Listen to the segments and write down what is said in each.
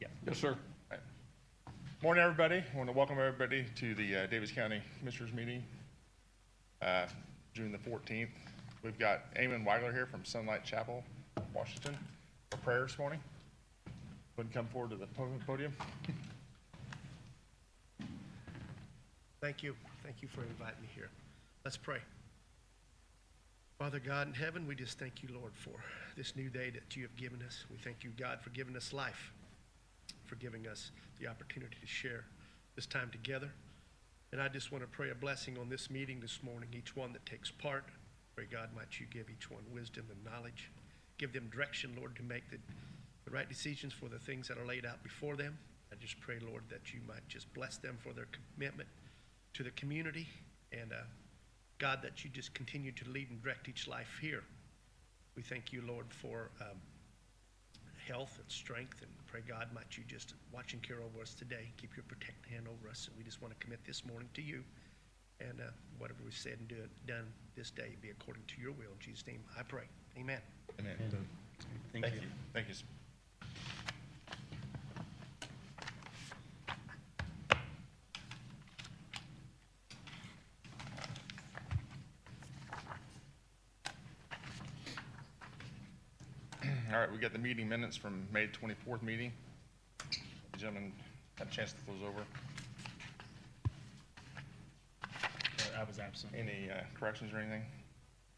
Yeah. Yes, sir. Right. Morning, everybody. I want to welcome everybody to the Daviess County Commissioners meeting, June the 14th. We've got Eamon Weigler here from Sunlight Chapel, Washington, for prayer this morning. Wouldn't come forward to the podium. Thank you. Thank you for inviting me here. Let's pray. Father God in heaven, we just thank you, Lord, for this new day that you have given us. We thank you, God, for giving us life, for giving us the opportunity to share this time together. And I just want to pray a blessing on this meeting this morning, each one that takes part. Pray, God, might you give each one wisdom and knowledge. Give them direction, Lord, to make the right decisions for the things that are laid out before them. I just pray, Lord, that you might just bless them for their commitment to the community. And God, that you just continue to lead and direct each life here. We thank you, Lord, for health and strength. And pray, God, might you just watch and care over us today. Keep your protecting hand over us. And we just want to commit this morning to you. And whatever we've said and done this day be according to your will. In Jesus' name I pray. Amen. Amen. Thank you. Thank you. All right, we got the meeting minutes from May 24th meeting. Gentlemen, had a chance to look those over. I was absent. Any corrections or anything?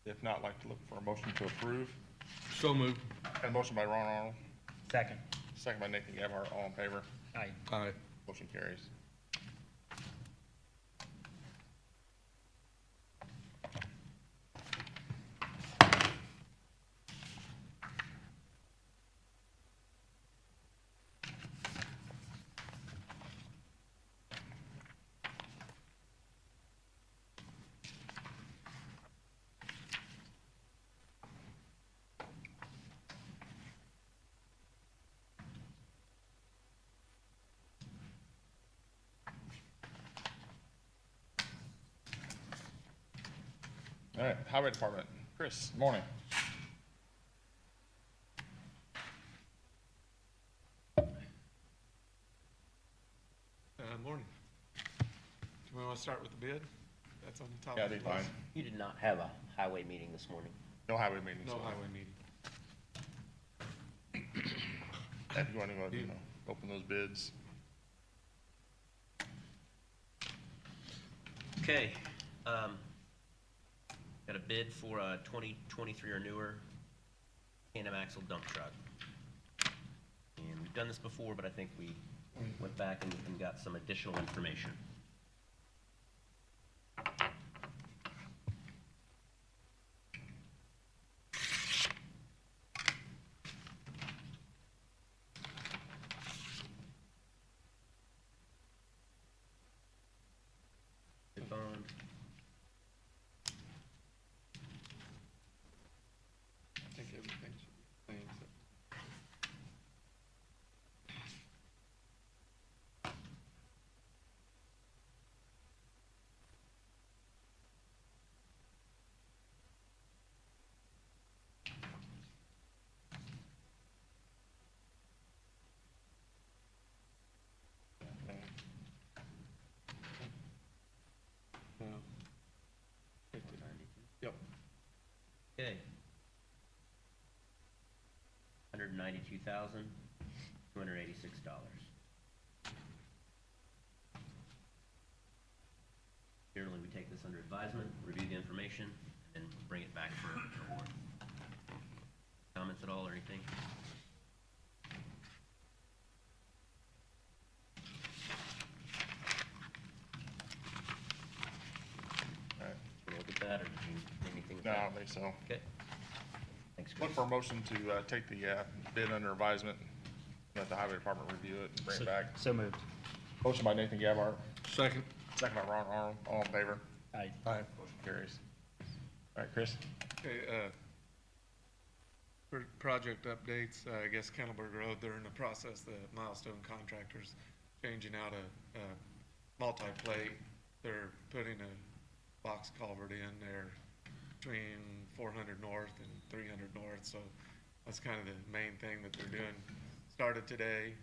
If not, I'd like to look for a motion to approve. So moved. Got a motion by Ron Arnold, Second. second by Nathan Gabhart. All in favor? Aye. Aye. Motion carries. All right, Highway Department. Chris, morning. Morning. Do we want to start with the bid? That's on the top. Yeah, of the that'd be fine. list. You did not have a highway meeting this morning. No highway meetings. No highway meeting. If you want to go ahead and open those bids. Okay, got a bid for a 2023 or newer tandem axle dump truck. And we've done this before, but I think we went back and got some additional information. Bid bond. I think everything should be clean. Yep. Okay. $192,286. Generally, we take this under advisement, review the information, and bring it back for award. Comments at all or anything? All right. We'll look at that, or did you anything? with No, I that? don't think so. Okay. Thanks, Look Chris. for a motion to take the bid under advisement, let the Highway Department review it and bring it back. So moved. Motion by Nathan Gabhart, Second. second by Ron Arnold. All in favor? Aye. Aye. Motion carries. All right, Chris? Okay, for project updates, I guess Kennelberg Road, they're in the process, the Milestone contractors changing out a multi-plate. They're putting a box culvert in there between 400 north and 300 north, so that's kind of the main thing that they're doing. Started today,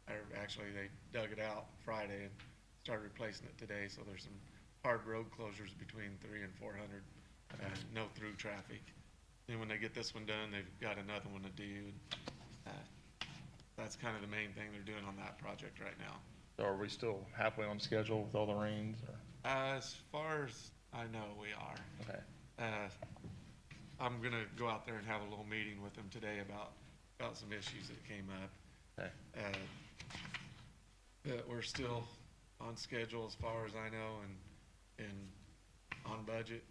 or actually, they dug it out Friday and started replacing it today, so there's some hard road closures between 300 and 400, no through traffic. Then when they get this one done, they've got another one to do. That's kind of the main thing they're doing on that project right now. So are we still halfway on schedule with all the rains, or? As far as I know, we are. Okay. I'm gonna go out there and have a little meeting with them today about some issues that came up. Okay. But we're still on schedule as far as I know, and on budget.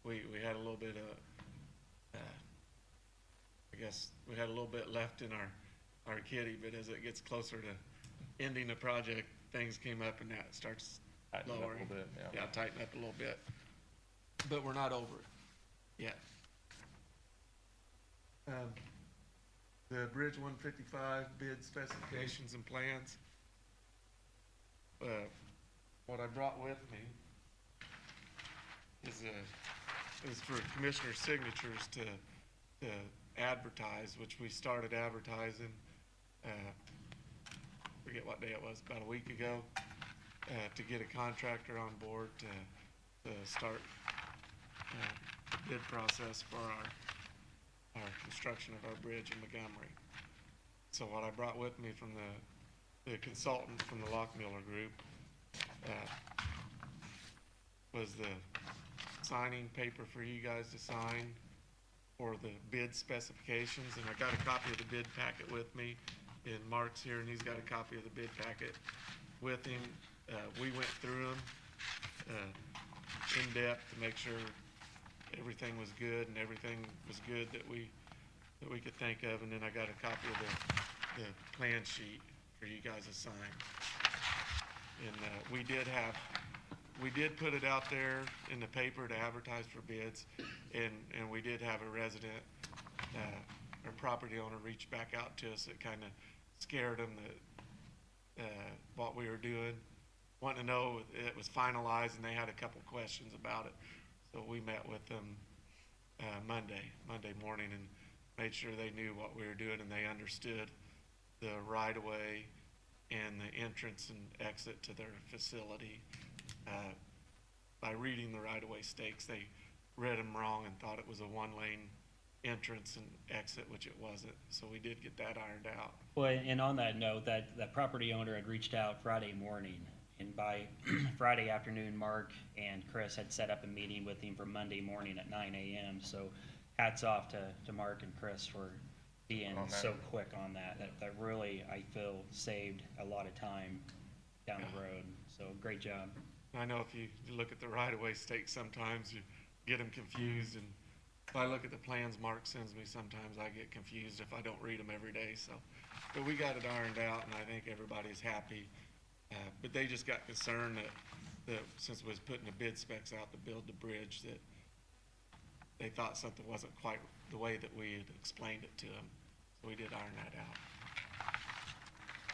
We had a little bit of, I guess, we had a little bit left in our kitty, but as it gets closer to ending the project, things came up and that starts Tighten it up a lowering. little bit, yeah. Yeah, tighten up a little bit. But we're not over it yet. The Bridge 155 bid specifications and plans. What I brought with me is for commissioner signatures to advertise, which we started advertising, forget what day it was, about a week ago, to get a contractor on board to start the bid process for our construction of our bridge in Montgomery. So what I brought with me from the consultant from the Lockmiller Group was the signing paper for you guys to sign for the bid specifications, and I got a copy of the bid packet with me, and Mark's here, and he's got a copy of the bid packet with him. We went through them in depth to make sure everything was good and everything was good that we could think of, and then I got a copy of the plan sheet for you guys to sign. And we did put it out there in the paper to advertise for bids, and we did have a resident or property owner reach back out to us. That kind of scared them that what we were doing, wanting to know if it was finalized, and they had a couple questions about it. So we met with them Monday morning, and made sure they knew what we were doing and they understood the right-of-way and the entrance and exit to their facility. By reading the right-of-way stakes, they read them wrong and thought it was a one-lane entrance and exit, which it wasn't. So we did get that ironed out. Well, and on that note, that property owner had reached out Friday morning, and by Friday afternoon, Mark and Chris had set up a meeting with him for Monday morning at 9 a.m. So hats off to Mark and Chris for being On that. so quick on that. That really, I feel, saved a lot of time down the road. So great job. I know if you look at the right-of-way stakes, sometimes you get them confused, and if I look at the plans Mark sends me, sometimes I get confused if I don't read them every day. So, but we got it ironed out, and I think everybody's happy. But they just got concerned that since we was putting the bid specs out to build the bridge, that they thought something wasn't quite the way that we had explained it to them. So we did iron that out.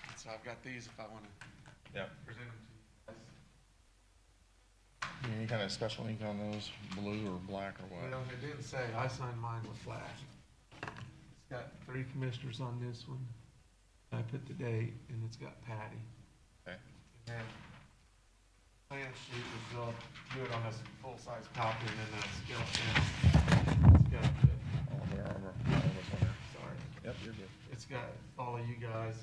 And so I've got these if I want to Yeah. present them to you guys. Any kind of special ink on those, blue or black or what? Well, it didn't say. I signed mine with flash. It's got 3 commissioners on this one. I put the date, and it's got Patty. Okay. And then plan sheet was they'll do it on this full-size copy, and then the skeleton. It's got All of us on there. sorry. Yep, you're good. It's got all of you guys.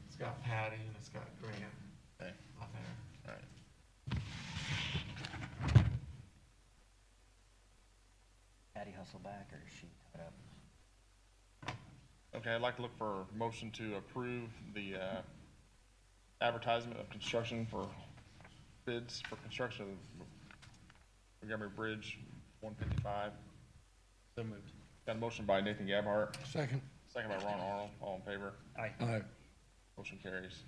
It's got Patty, and it's got Grant Okay, on there. all right. Patty hustle back, or is she tied up? Okay, I'd like to look for a motion to approve the advertisement of construction for bids for construction of Montgomery Bridge 155. So moved. Got a motion by Nathan Gabhart, Second. second by Ron Arnold. All in favor? Aye. Aye. Motion carries.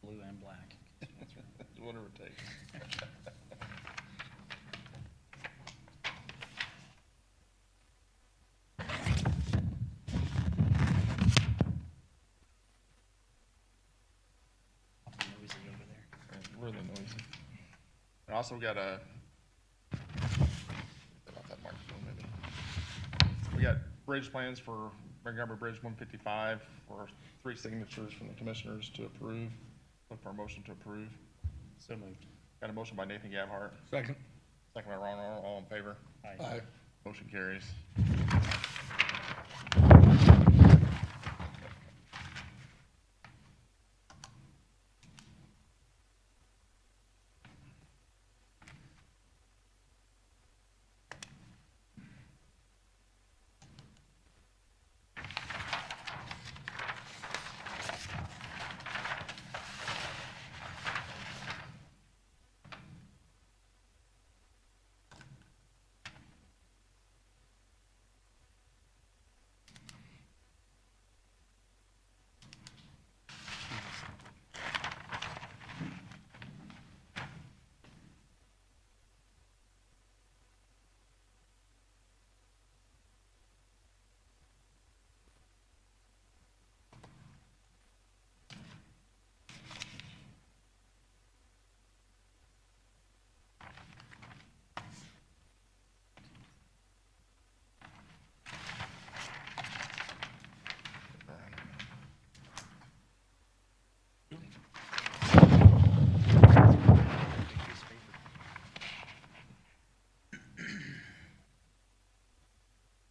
Blue and black. Whatever it takes. Awful noisy over there. Really noisy. And also got about that microphone maybe. We got bridge plans for Montgomery Bridge 155 for 3 signatures from the commissioners to approve. Look for a motion to approve. So moved. Got a motion by Nathan Gabhart, Second. second by Ron Arnold, all in favor. Aye. Motion carries.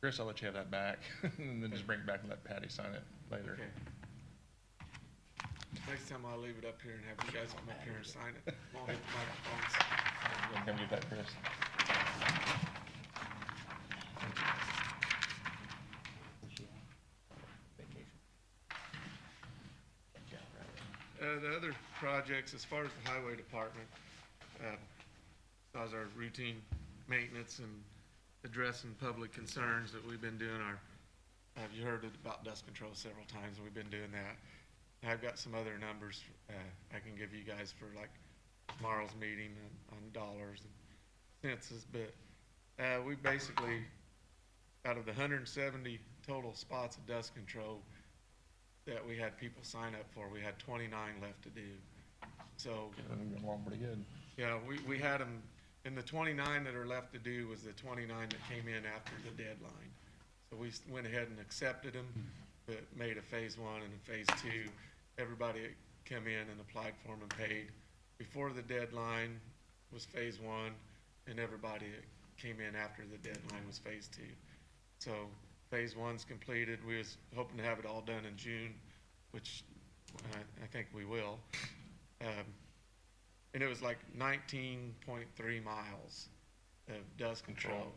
Chris, I'll let you have that back, and then just bring it back and let Patty sign it later. Okay. Next time I'll leave it up here and have you guys come up here and sign it. Won't hit the microphones. Come get that, Chris. The other projects, as far as the highway department, as our routine maintenance and addressing public concerns that we've been doing have you heard about dust control several times, and we've been doing that. I've got some other numbers, I can give you guys for like tomorrow's meeting on dollars and cents, but, we basically, out of the 170 total spots of dust control that we had people sign up for, we had 29 left to do. So, Going along pretty good. yeah, we had them, and the 29 that are left to do was the 29 that came in after the deadline. So we went ahead and accepted them, but made a phase 1 and a phase 2. Everybody came in and applied for them and paid. Before the deadline was phase 1, and everybody that came in after the deadline was phase 2. So phase 1's completed. We was hoping to have it all done in June, which I think we will. And it was like 19.3 miles of dust control.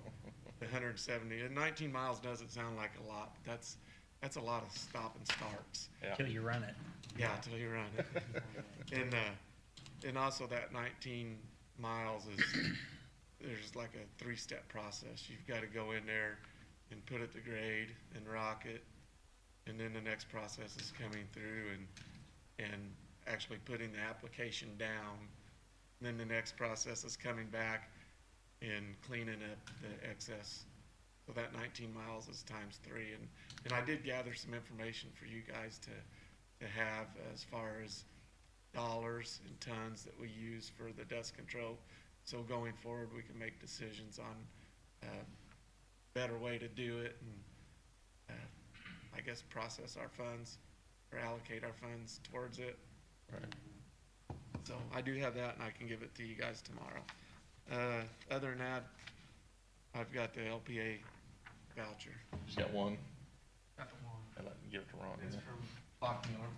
The 170, and 19 miles doesn't sound like a lot, but that's a lot of stop and starts. Yeah. Till you run it. Yeah, till you run it. And also that 19 miles there's like a 3-step process. You've got to go in there and put it to grade and rock it, and then the next process is coming through and actually putting the application down. And then the next process is coming back and cleaning up the excess. So that 19 miles is times 3. And I did gather some information for you guys to have as far as dollars and tons that we use for the dust control. So going forward, we can make decisions on a better way to do it and I guess process our funds or allocate our funds towards it. Right. So I do have that, and I can give it to you guys tomorrow. Other than that, I've got the LPA voucher. Just got one. Got the one. I'd like to give it to Ron. It's yeah. from Lockmiller.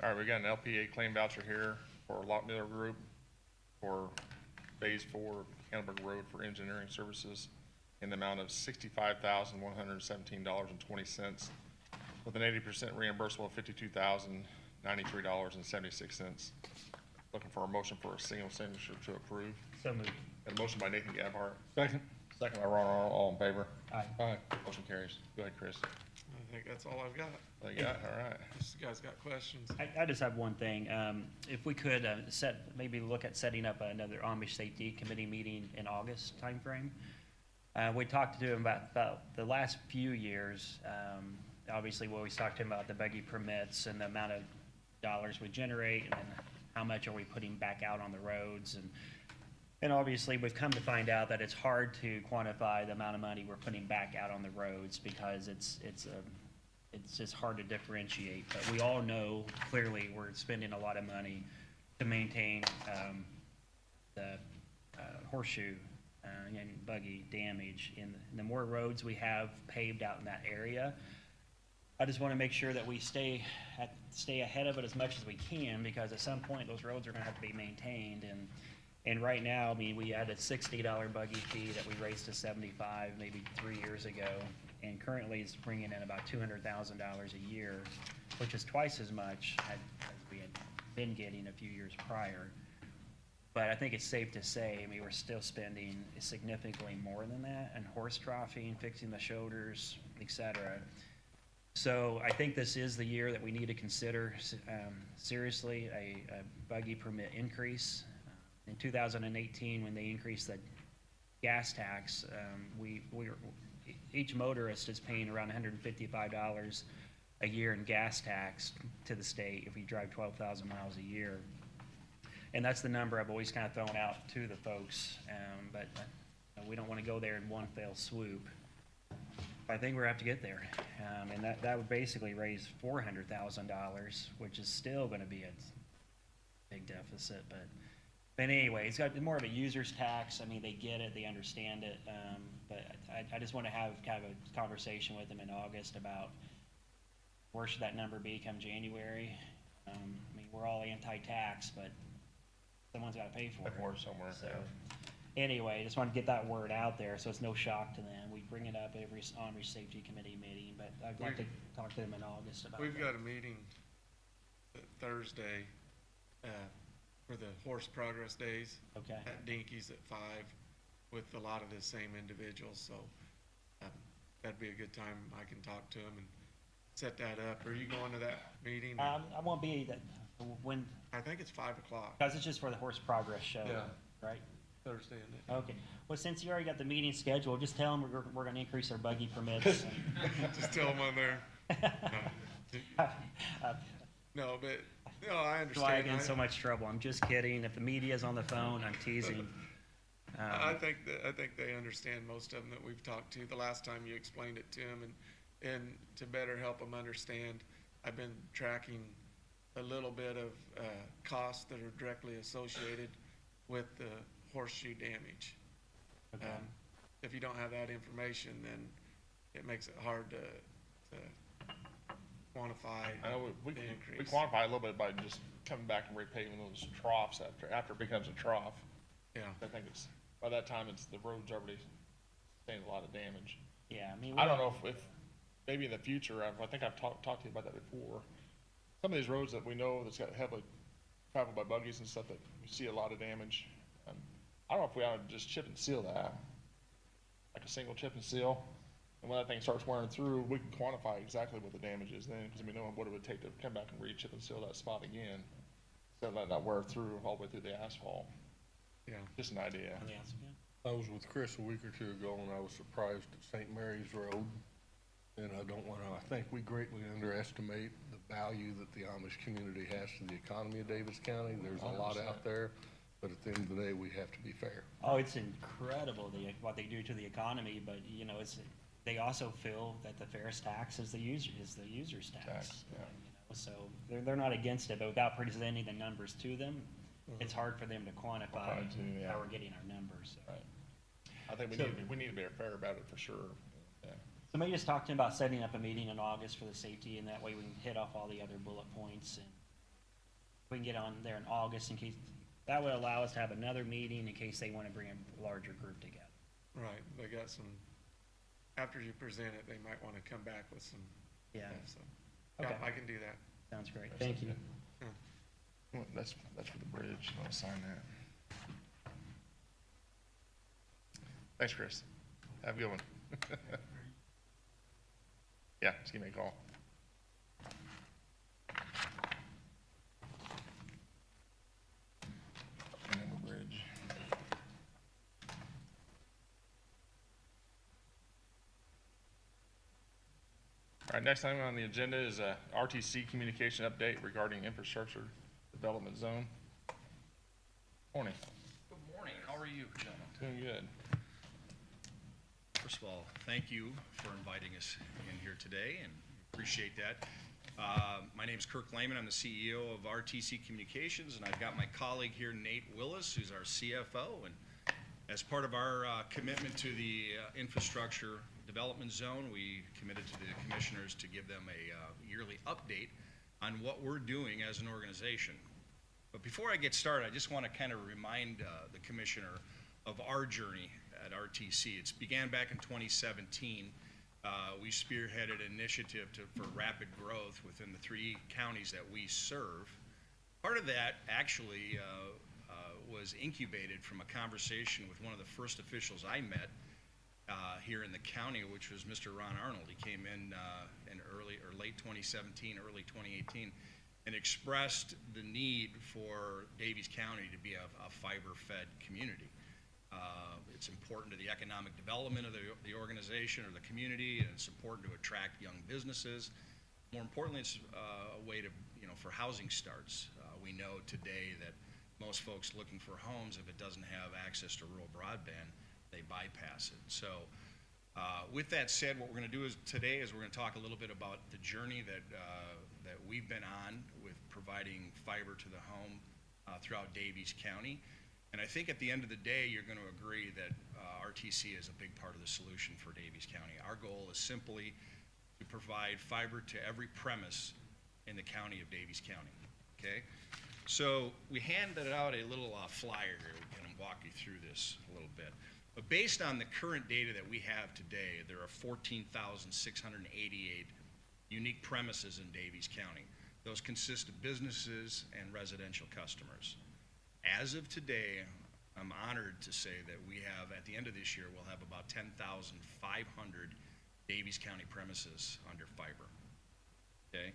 All right, we got an LPA claim voucher here for Lockmiller Group for Phase 4 of Hannibal Road for engineering services in the amount of $65,117.20. with an 80% reimbursable of $52,093.76. Looking for a motion for a single signature to approve. So moved. Got a motion by Nathan Gabhart, Second. second by Ron Arnold, all in favor? Aye. Aye. Motion carries. Go ahead, Chris. I think that's all I've got. All you got? All right. Unless you guys got questions. I just have one thing. If we could maybe look at setting up another Amish Safety Committee meeting in August timeframe. We talked to him about the last few years. Obviously, we always talked to him about the buggy permits and the amount of dollars we generate, and then how much are we putting back out on the roads. And obviously, we've come to find out that it's hard to quantify the amount of money we're putting back out on the roads because it's just hard to differentiate. But we all know clearly we're spending a lot of money to maintain the horseshoe and buggy damage. And the more roads we have paved out in that area, I just want to make sure that we stay ahead of it as much as we can, because at some point those roads are going to have to be maintained. And right now, I mean, we had a $60 buggy fee that we raised to $75 maybe 3 years ago, and currently it's bringing in about $200,000 a year, which is twice as much as we had been getting a few years prior. But I think it's safe to say, I mean, we're still spending significantly more than that on horse troughing, fixing the shoulders, et cetera. So I think this is the year that we need to consider seriously a buggy permit increase. In 2018, when they increased the gas tax, each motorist is paying around $155 a year in gas tax to the state if we drive 12,000 miles a year. And that's the number I've always kind of thrown out to the folks, but we don't want to go there in one fell swoop. I think we're going to have to get there, and that would basically raise $400,000, which is still going to be a big deficit. But anyway, it's got more of a user's tax. I mean, they get it, they understand it, but I just want to have kind of a conversation with them in August about where should that number be come January. I mean, we're all anti-tax, but someone's got to pay for it. Or somewhere. So, anyway, just want to get that word out there so it's no shock to them. We bring it up every Amish Safety Committee meeting, but I'd like to talk to them in August about We've that. got a meeting Thursday for the Horse Progress Days Okay. at Dinky's at 5 with a lot of the same individuals, so that'd be a good time. I can talk to them and set that up. Are you going to that meeting? I won't be that when, I think it's 5 o'clock. because it's just for the Horse Progress Show, Yeah. right? Thursday, isn't it? Okay. Well, since you already got the meeting scheduled, just tell them we're going to increase our buggy permits. Just tell them on there. No, but, no, I Why I understand. get in so much trouble? I'm just kidding. If the media's on the phone, I'm teasing. I think they understand, most of them that we've talked to. The last time you explained it to them, and to better help them understand, I've been tracking a little bit of costs that are directly associated with the horseshoe damage. Okay. If you don't have that information, then it makes it hard to quantify I know we the increase. quantify a little bit by just coming back and repaving those troughs after it becomes a trough. Yeah. I think it's, by that time, the road's already sustained a lot of damage. Yeah, I mean, I don't know if maybe in the future, I think I've talked to you about that before. Some of these roads that we know that's got heavily traveled by buggies and stuff that we see a lot of damage. I don't know if we ought to just chip and seal that, like a single chip and seal. And when that thing starts wearing through, we can quantify exactly what the damage is then, because we know what it would take to come back and re-chip and seal that spot again, instead of letting that wear through all the way through the asphalt. Yeah. Just an idea. on the outside. I was with Chris a week or two ago, and I was surprised at St. Mary's Road. And I think we greatly underestimate the value that the Amish community has to the economy of Daviess County. There's a lot 100%. out there, but at the end of the day, we have to be fair. Oh, it's incredible what they do to the economy, but you know, they also feel that the fairest tax is the user's tax. Tax, yeah. You know, so they're not against it, but without presenting the numbers to them, it's hard for them to quantify Hard to, yeah. how we're getting our numbers. So. Right. I think So- we need to be fair about it for sure. Yeah. So maybe just talk to them about setting up a meeting in August for the safety, and that way we can hit off all the other bullet points, and we can get on there in August in case, that would allow us to have another meeting in case they want to bring a larger group together. Right, they got some, after you present it, they might want to come back with some Yeah, So, Okay. yeah, I can do that. sounds great. Thank you. Well, that's for the bridge. I'll sign that. Thanks, Chris. Have a good one. Yeah, just give me a call. Another bridge. All right, next item on the agenda is a RTC communication update regarding infrastructure development zone. Morning. Good morning, how are you, gentlemen? Doing good. First of all, thank you for inviting us in here today, and appreciate that. My name's Kirk Lehman, I'm the CEO of RTC Communications, and I've got my colleague here, Nate Willis, who's our CFO, and as part of our commitment to the infrastructure development zone, we committed to the commissioners to give them a yearly update on what we're doing as an organization. But before I get started, I just want to kind of remind the commissioner of our journey at RTC. It began back in 2017. We spearheaded an initiative for rapid growth within the 3 counties that we serve. Part of that actually was incubated from a conversation with one of the first officials I met here in the county, which was Mr. Ron Arnold. He came in late 2017, early 2018, and expressed the need for Daviess County to be a fiber-fed community. It's important to the economic development of the organization or the community, and it's important to attract young businesses. More importantly, it's a way to, for housing starts. We know today that most folks looking for homes, if it doesn't have access to rural broadband, they bypass it. So with that said, what we're going to do today is we're going to talk a little bit about the journey that we've been on with providing fiber to the home throughout Daviess County. And I think at the end of the day, you're going to agree that RTC is a big part of the solution for Daviess County. Our goal is simply to provide fiber to every premise in the county of Daviess County, okay? So we handed out a little flyer here. We're going to walk you through this a little bit. But based on the current data that we have today, there are 14,688 unique premises in Daviess County. Those consist of businesses and residential customers. As of today, I'm honored to say that we have, at the end of this year, we'll have about 10,500 Daviess County premises under fiber, okay?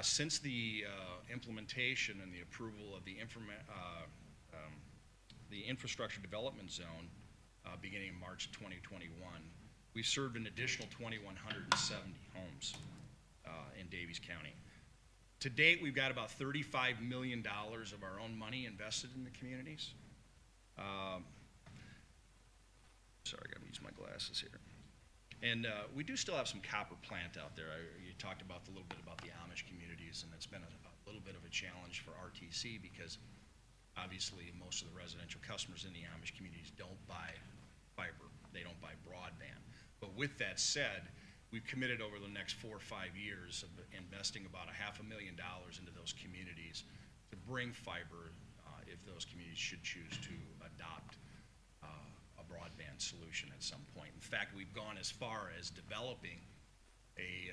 Since the implementation and the approval of the infrastructure development zone beginning in March 2021, we've served an additional 2,170 homes in Daviess County. To date, we've got about $35 million of our own money invested in the communities. Sorry, I gotta use my glasses here. And we do still have some copper plant out there. You talked about a little bit about the Amish communities, and it's been a little bit of a challenge for RTC because obviously most of the residential customers in the Amish communities don't buy fiber. They don't buy broadband. But with that said, we've committed over the next 4 or 5 years of investing about $500,000 into those communities to bring fiber if those communities should choose to adopt a broadband solution at some point. In fact, we've gone as far as developing a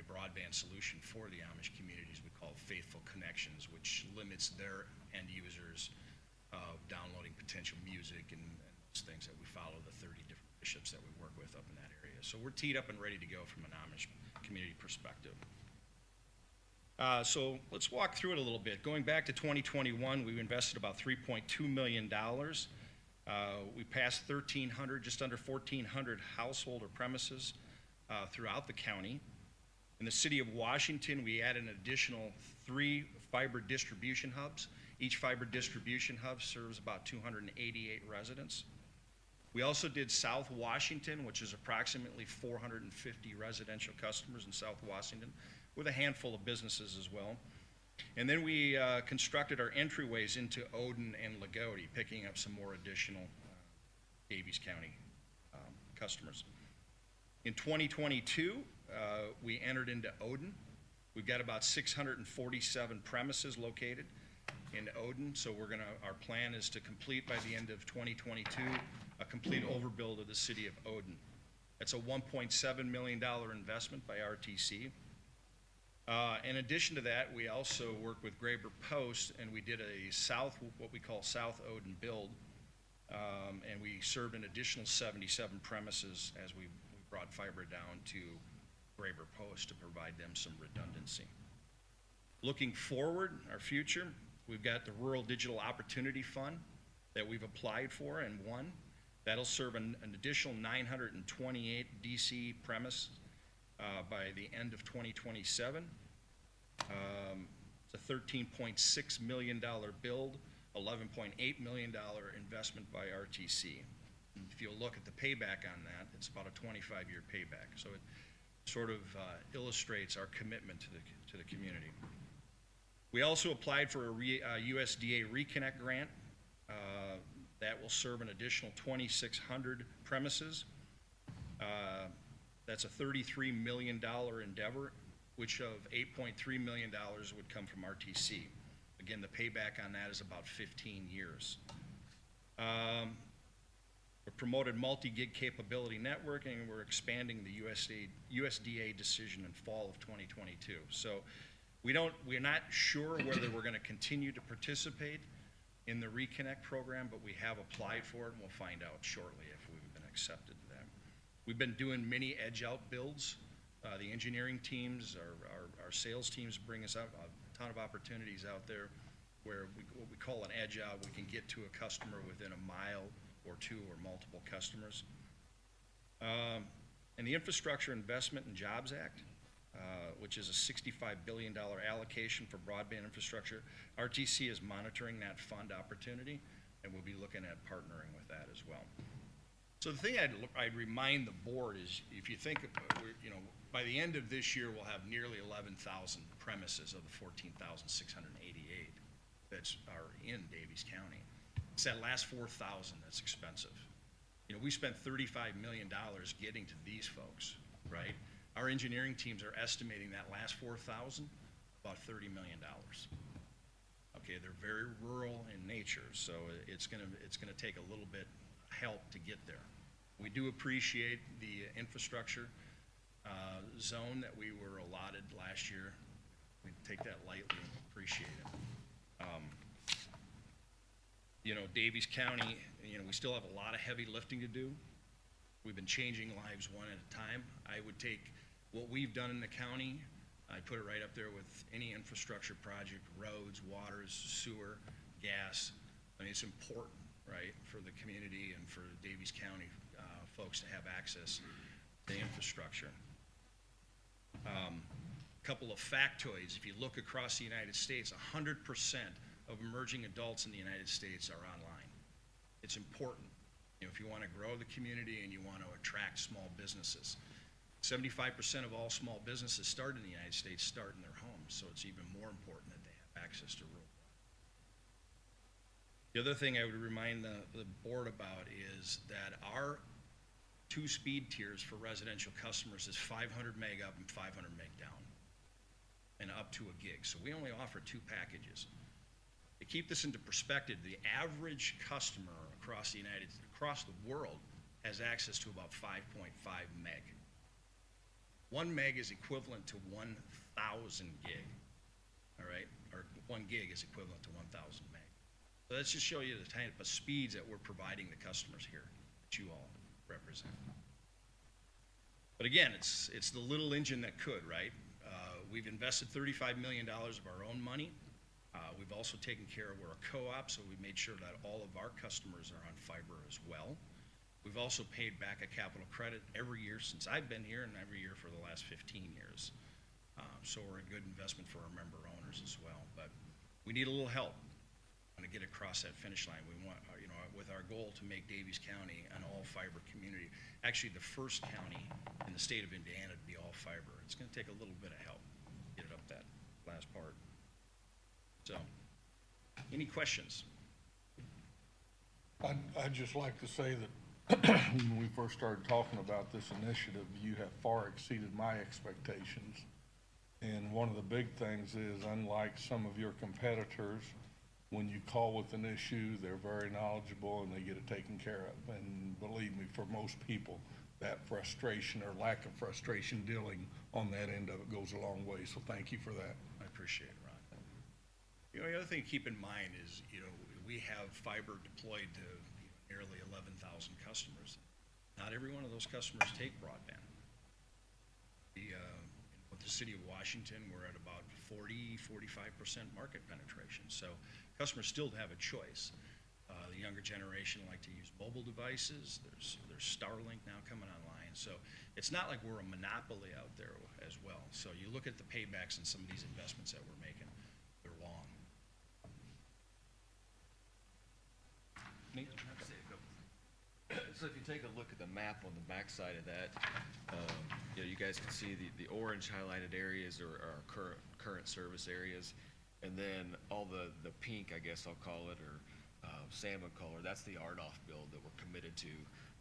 broadband solution for the Amish communities we call Faithful Connections, which limits their end users downloading potential music and those things that we follow the 30 different bishops that we work with up in that area. So we're teed up and ready to go from an Amish community perspective. So let's walk through it a little bit. Going back to 2021, we invested about $3.2 million. We passed 1,300, just under 1,400 household or premises throughout the county. In the city of Washington, we added an additional 3 fiber distribution hubs. Each fiber distribution hub serves about 288 residents. We also did South Washington, which is approximately 450 residential customers in South Washington, with a handful of businesses as well. And then we constructed our entryways into Odin and Lagodi, picking up some more additional Daviess County customers. In 2022, we entered into Odin. We've got about 647 premises located in Odin, so our plan is to complete by the end of 2022 a complete overbuild of the city of Odin. It's a $1.7 million investment by RTC. In addition to that, we also worked with Graber Post, and we did what we call South Odin build, and we served an additional 77 premises as we brought fiber down to Graber Post to provide them some redundancy. Looking forward, our future, we've got the Rural Digital Opportunity Fund that we've applied for and won. That'll serve an additional 928 DC premise by the end of 2027. It's a $13.6 million build, $11.8 million investment by RTC. And if you look at the payback on that, it's about a 25-year payback. So it sort of illustrates our commitment to the community. We also applied for a USDA Reconnect grant. That will serve an additional 2,600 premises. That's a $33 million endeavor, which of $8.3 million would come from RTC. Again, the payback on that is about 15 years. We promoted multi-gig capability networking, and we're expanding the USDA decision in fall of 2022. So we're not sure whether we're going to continue to participate in the Reconnect program, but we have applied for it, and we'll find out shortly if we've been accepted to that. We've been doing many edge-out builds. The engineering teams, our sales teams bring us out a ton of opportunities out there where what we call an edge-out, we can get to a customer within a mile or two or multiple customers. And the Infrastructure Investment and Jobs Act, which is a $65 billion allocation for broadband infrastructure. RTC is monitoring that fund opportunity, and we'll be looking at partnering with that as well. So the thing I'd remind the board is, if you think, by the end of this year, we'll have nearly 11,000 premises of the 14,688 that are in Daviess County. It's that last 4,000 that's expensive. We spent $35 million getting to these folks, right? Our engineering teams are estimating that last 4,000 about $30 million. Okay, they're very rural in nature, so it's gonna take a little bit help to get there. We do appreciate the infrastructure zone that we were allotted last year. We take that lightly and appreciate it. Daviess County, we still have a lot of heavy lifting to do. We've been changing lives one at a time. I would take what we've done in the county, I'd put it right up there with any infrastructure project, roads, waters, sewer, gas. I mean, it's important, right, for the community and for Daviess County folks to have access to infrastructure. Couple of factoids. If you look across the United States, 100% of emerging adults in the United States are online. It's important, if you want to grow the community and you want to attract small businesses. 75% of all small businesses start in the United States start in their homes, so it's even more important that they have access to rural. The other thing I would remind the board about is that our 2 speed tiers for residential customers is 500 meg up and 500 meg down, and up to a gig. So we only offer 2 packages. To keep this into perspective, the average customer across the world has access to about 5.5 meg. 1 meg is equivalent to 1,000 gig, all right? Or 1 gig is equivalent to 1,000 meg. So let's just show you the type of speeds that we're providing the customers here that you all represent. But again, it's the little engine that could, right? We've invested $35 million of our own money. We've also taken care of, we're a co-op, so we made sure that all of our customers are on fiber as well. We've also paid back a capital credit every year since I've been here and every year for the last 15 years. So we're a good investment for our member owners as well. But we need a little help to get across that finish line. We want, with our goal to make Daviess County an all-fiber community, actually the first county in the state of Indiana to be all-fiber. It's going to take a little bit of help to get it up that last part. So, any questions? I'd just like to say that when we first started talking about this initiative, you have far exceeded my expectations. And one of the big things is, unlike some of your competitors, when you call with an issue, they're very knowledgeable and they get it taken care of. And believe me, for most people, that frustration or lack of frustration dealing on that end of it goes a long way. So thank you for that. I appreciate it, Ron. You know, the other thing to keep in mind is, you know, we have fiber deployed to nearly 11,000 customers. Not every one of those customers take broadband. With the city of Washington, we're at about 45% market penetration. So customers still have a choice. The younger generation like to use mobile devices. There's Starlink now coming online. So it's not like we're a monopoly out there as well. So you look at the paybacks and some of these investments that we're making, they're long. Nate? So if you take a look at the map on the backside of that, you know, you guys can see the orange highlighted areas are our current service areas. And then all the pink, I guess I'll call it, or salmon color, that's the RDOF build that we're committed to,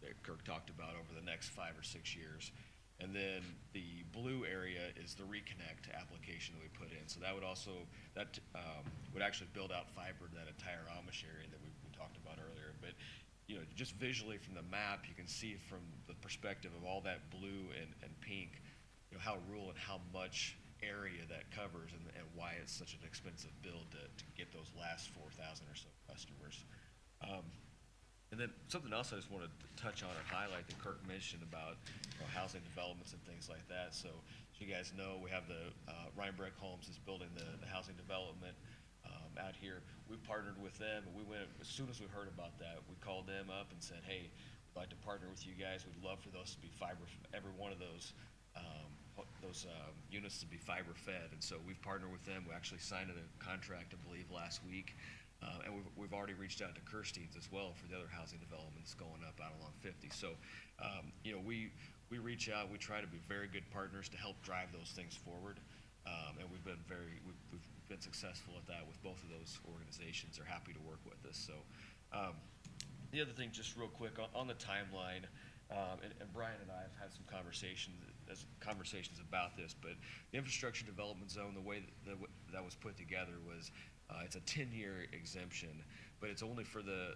that Kirk talked about over the next 5 or 6 years. And then the blue area is the reconnect application that we put in. So that would also, would actually build out fiber to that entire Amish area that we talked about earlier. But you know, just visually from the map, you can see from the perspective of all that blue and pink, you know, how rural and how much area that covers, and why it's such an expensive build to get those last 4,000 or so customers. And then something else I just wanted to touch on or highlight that Kirk mentioned about, you know, housing developments and things like that. So as you guys know, we have the Ryan Breck Homes is building the housing development out here. We partnered with them, and we went, as soon as we heard about that, we called them up and said, hey, we'd like to partner with you guys. We'd love for those to be fiber, every one of those units to be fiber fed. And so we've partnered with them. We actually signed a contract, I believe, last week. And we've already reached out to Kirstein's as well for the other housing developments going up out along 50. So, you know, we reach out, we try to be very good partners to help drive those things forward. And we've been successful at that with both of those organizations. They're happy to work with us. So the other thing, just real quick on the timeline, and Brian and I have had some conversations about this, but the infrastructure development zone, the way that was put together was it's a 10-year exemption, but it's only for the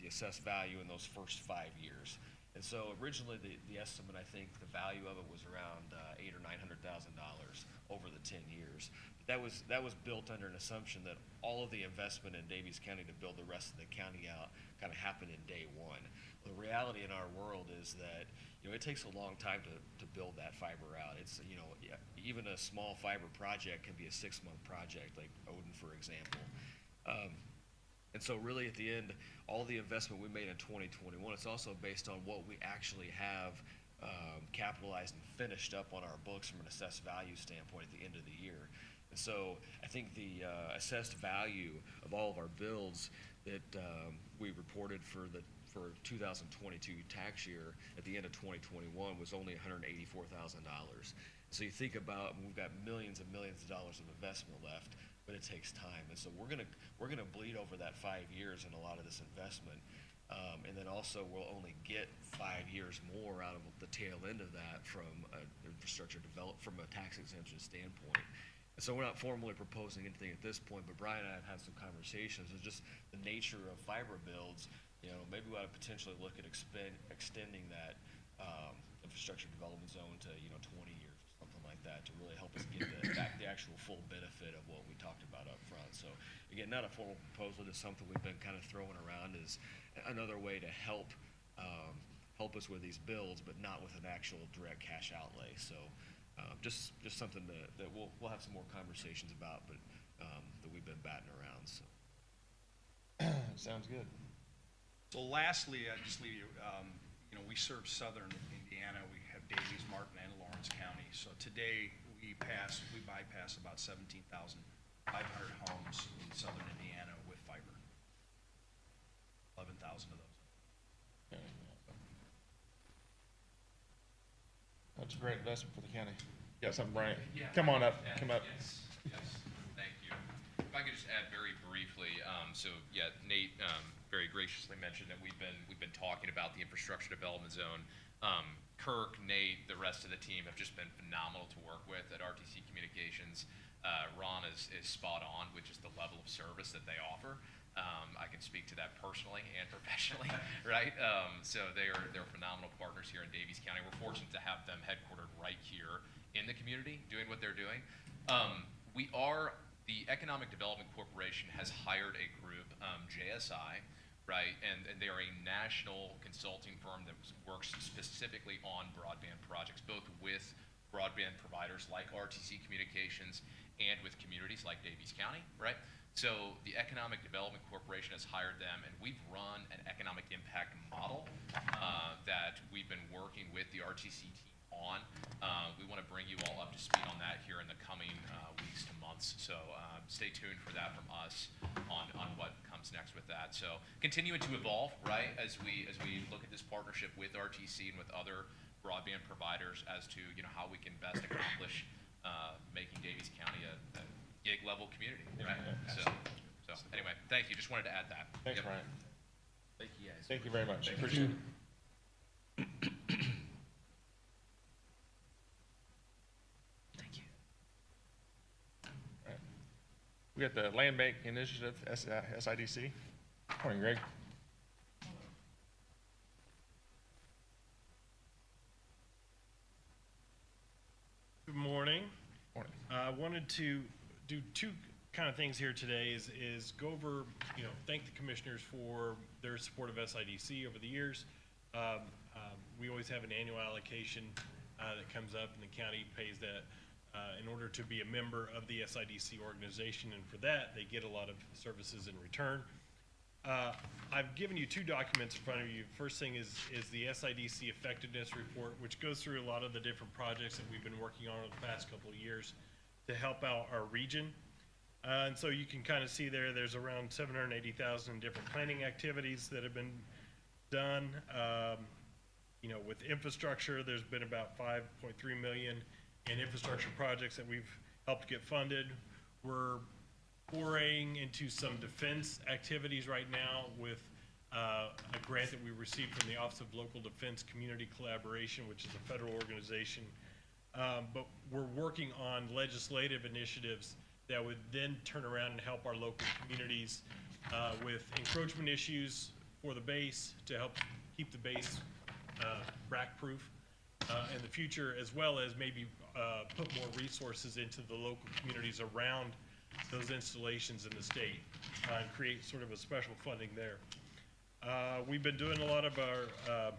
assessed value in those first 5 years. And so originally the estimate, I think the value of it was around $800,000 or $900,000 over the 10 years. But that was built under an assumption that all of the investment in Daviess County to build the rest of the county out kind of happened in day one. Well, the reality in our world is that, you know, it takes a long time to build that fiber out. It's, you know, even a small fiber project can be a 6-month project, like Odin, for example. And so really at the end, all the investment we made in 2021, it's also based on what we actually have capitalized and finished up on our books from an assessed value standpoint at the end of the year. And so I think the assessed value of all of our builds that we reported for 2022 tax year at the end of 2021 was only $184,000. So you think about, we've got millions and millions of dollars of investment left, but it takes time. And so we're gonna bleed over that 5 years in a lot of this investment. And then also we'll only get 5 years more out of the tail end of that from infrastructure from a tax exemption standpoint. And so we're not formally proposing anything at this point, but Brian and I have had some conversations. It's just the nature of fiber builds. You know, maybe we ought to potentially look at extending that infrastructure development zone to, you know, 20 years or something like that to really help us get the actual full benefit of what we talked about up front. So again, not a formal proposal, just something we've been kind of throwing around as another way to help us with these builds, but not with an actual direct cash outlay. So just something that we'll have some more conversations about, but that we've been batting around. So Sounds good. So lastly, I just leave you, you know, we serve southern Indiana. We have Daviess, Martin, and Lawrence County. So today we bypass about 17,500 homes in southern Indiana with fiber. 11,000 of those. That's a great investment for the county. Yeah, something, Brian. Yeah. Come on up. Come up. Yes, thank you. If I could just add very briefly, so yeah, Nate very graciously mentioned that we've been talking about the infrastructure development zone. Kirk, Nate, the rest of the team have just been phenomenal to work with at RTC Communications. Ron is spot on, which is the level of service that they offer. I can speak to that personally and professionally, right? So they're phenomenal partners here in Daviess County. We're fortunate to have them headquartered right here in the community, doing what they're doing. The Economic Development Corporation has hired a group, JSI, right? And they are a national consulting firm that works specifically on broadband projects, both with broadband providers like RTC Communications and with communities like Daviess County, right? So the Economic Development Corporation has hired them, and we've run an economic impact model that we've been working with the RTC team on. We want to bring you all up to speed on that here in the coming weeks to months. So stay tuned for that from us on what comes next with that. So continuing to evolve, right, as we look at this partnership with RTC and with other broadband providers as to how we can best accomplish making Daviess County a gig level community, right? So anyway, thank you. Just wanted to add that. Thanks, Yep. Ryan. Thank you, guys. Thank you very much. Appreciate it. Thank you. Right. We got the Land Bank Initiative, SIDC. Morning, Greg. Good morning. Morning. I wanted to do two kind of things here today is go over, thank the commissioners for their support of SIDC over the years. We always have an annual allocation that comes up, and the county pays that in order to be a member of the SIDC organization, and for that, they get a lot of services in return. I've given you two documents in front of you. First thing is the SIDC effectiveness report, which goes through a lot of the different projects that we've been working on over the past couple of years to help out our region. And so you can kind of see there's around 780,000 different planning activities that have been done. With infrastructure, there's been about 5.3 million in infrastructure projects that we've helped get funded. We're foraying into some defense activities right now with a grant that we received from the Office of Local Defense Community Collaboration, which is a federal organization. But we're working on legislative initiatives that would then turn around and help our local communities with encroachment issues for the base, to help keep the base rack-proof in the future, as well as maybe put more resources into the local communities around those installations in the state and create sort of a special funding there. We've been doing a lot of our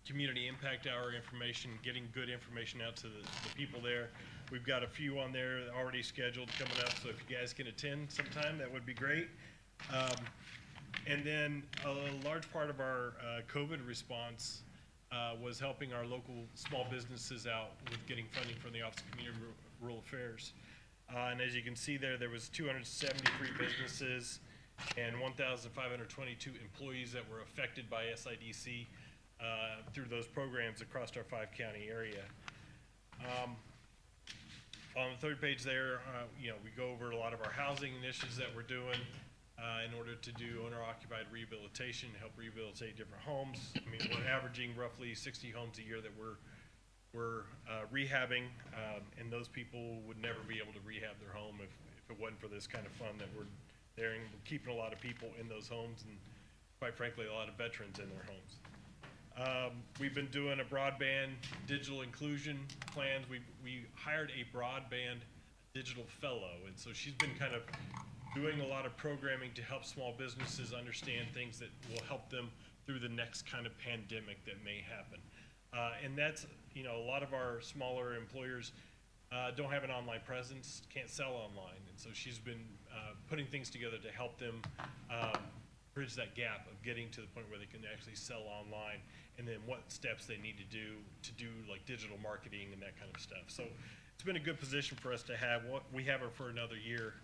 community impact hour information, getting good information out to the people there. We've got a few on there already scheduled coming up, so if you guys can attend sometime, that would be great. And then a large part of our COVID response was helping our local small businesses out with getting funding from the Office of Community and Rural Affairs. And as you can see there was 273 businesses and 1,522 employees that were affected by SIDC through those programs across our 5-county area. On the third page there, we go over a lot of our housing initiatives that we're doing in order to do owner-occupied rehabilitation, help rehabilitate different homes. I mean, we're averaging roughly 60 homes a year that we're rehabbing, and those people would never be able to rehab their home if it wasn't for this kind of fund that we're there, and we're keeping a lot of people in those homes, and quite frankly, a lot of veterans in their homes. We've been doing a broadband digital inclusion plans. We hired a broadband digital fellow, and so she's been kind of doing a lot of programming to help small businesses understand things that will help them through the next kind of pandemic that may happen. And that's, a lot of our smaller employers don't have an online presence, can't sell online, and so she's been putting things together to help them bridge that gap of getting to the point where they can actually sell online, and then what steps they need to do like digital marketing and that kind of stuff. So it's been a good position for us to have. We have her for another year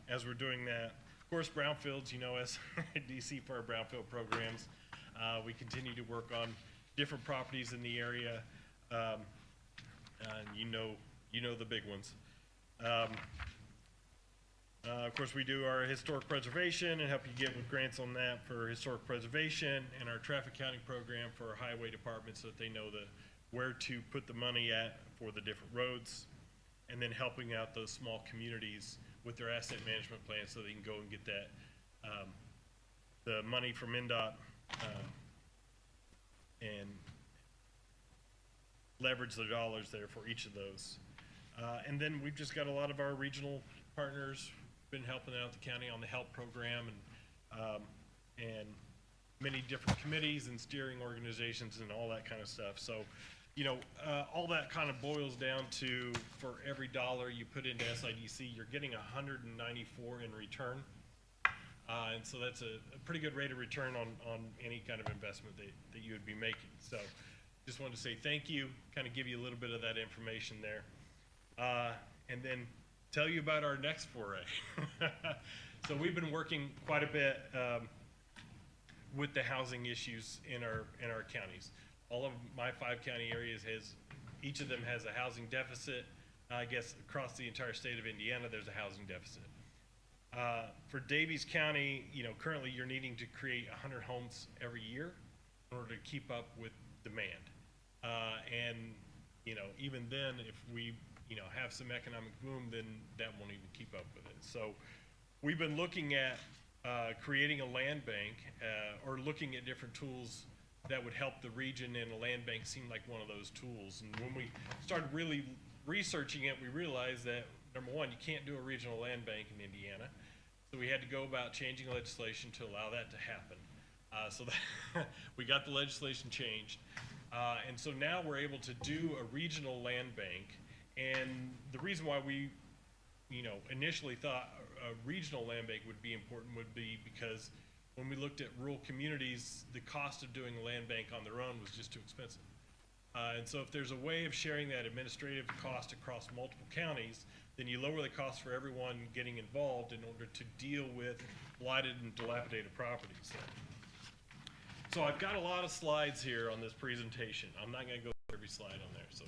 as we're doing that. Of course, brownfields, us DC for our brownfield programs. We continue to work on different properties in the area, and you know the big ones. Of course, we do our historic preservation and help you get with grants on that for historic preservation, and our traffic counting program for our highway department so that they know where to put the money at for the different roads, and then helping out those small communities with their asset management plan so they can go and get that the money from NDOT, and leverage the dollars there for each of those. And then we've just got a lot of our regional partners been helping out the county on the HELP program, and many different committees and steering organizations and all that kind of stuff. So, you know, all that kind of boils down to, for every dollar you put into SIDC, you're getting 194 in return. And so that's a pretty good rate of return on any kind of investment that you would be making. So just wanted to say thank you, kind of give you a little bit of that information there. And then tell you about our next foray. So we've been working quite a bit with the housing issues in our counties. All of my 5 county areas each of them has a housing deficit. I guess across the entire state of Indiana, there's a housing deficit. For Daviess County, you know, currently you're needing to create 100 homes every year in order to keep up with demand. And, you know, even then, if we, you know, have some economic boom, then that won't even keep up with it. So we've been looking at creating a land bank, or looking at different tools that would help the region, and a land bank seemed like one of those tools. And when we started really researching it, we realized that, number one, you can't do a regional land bank in Indiana. So we had to go about changing legislation to allow that to happen. So that we got the legislation changed. And so now we're able to do a regional land bank. And the reason why we, you know, initially thought a regional land bank would be important would be because when we looked at rural communities, the cost of doing a land bank on their own was just too expensive. And so if there's a way of sharing that administrative cost across multiple counties, then you lower the cost for everyone getting involved in order to deal with blighted and dilapidated properties. So I've got a lot of slides here on this presentation. I'm not going to go through every slide on there, so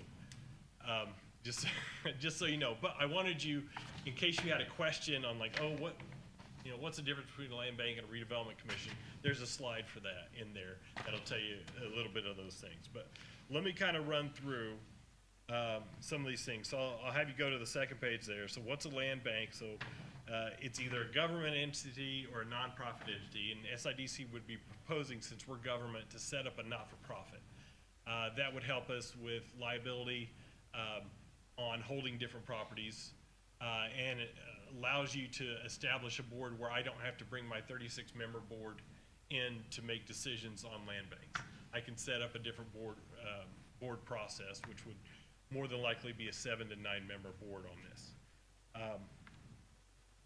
just so you know. But I wanted you, in case you had a question on like, oh, what's the difference between a land bank and a redevelopment commission? There's a slide for that in there that'll tell you a little bit of those things. But let me kind of run through some of these things. So I'll have you go to the second page there. So what's a land bank? So it's either a government entity or a nonprofit entity, and SIDC would be proposing, since we're government, to set up a not-for-profit. That would help us with liability on holding different properties, and it allows you to establish a board where I don't have to bring my 36-member board in to make decisions on land banks. I can set up a different board process, which would more than likely be a 7 to 9-member board on this.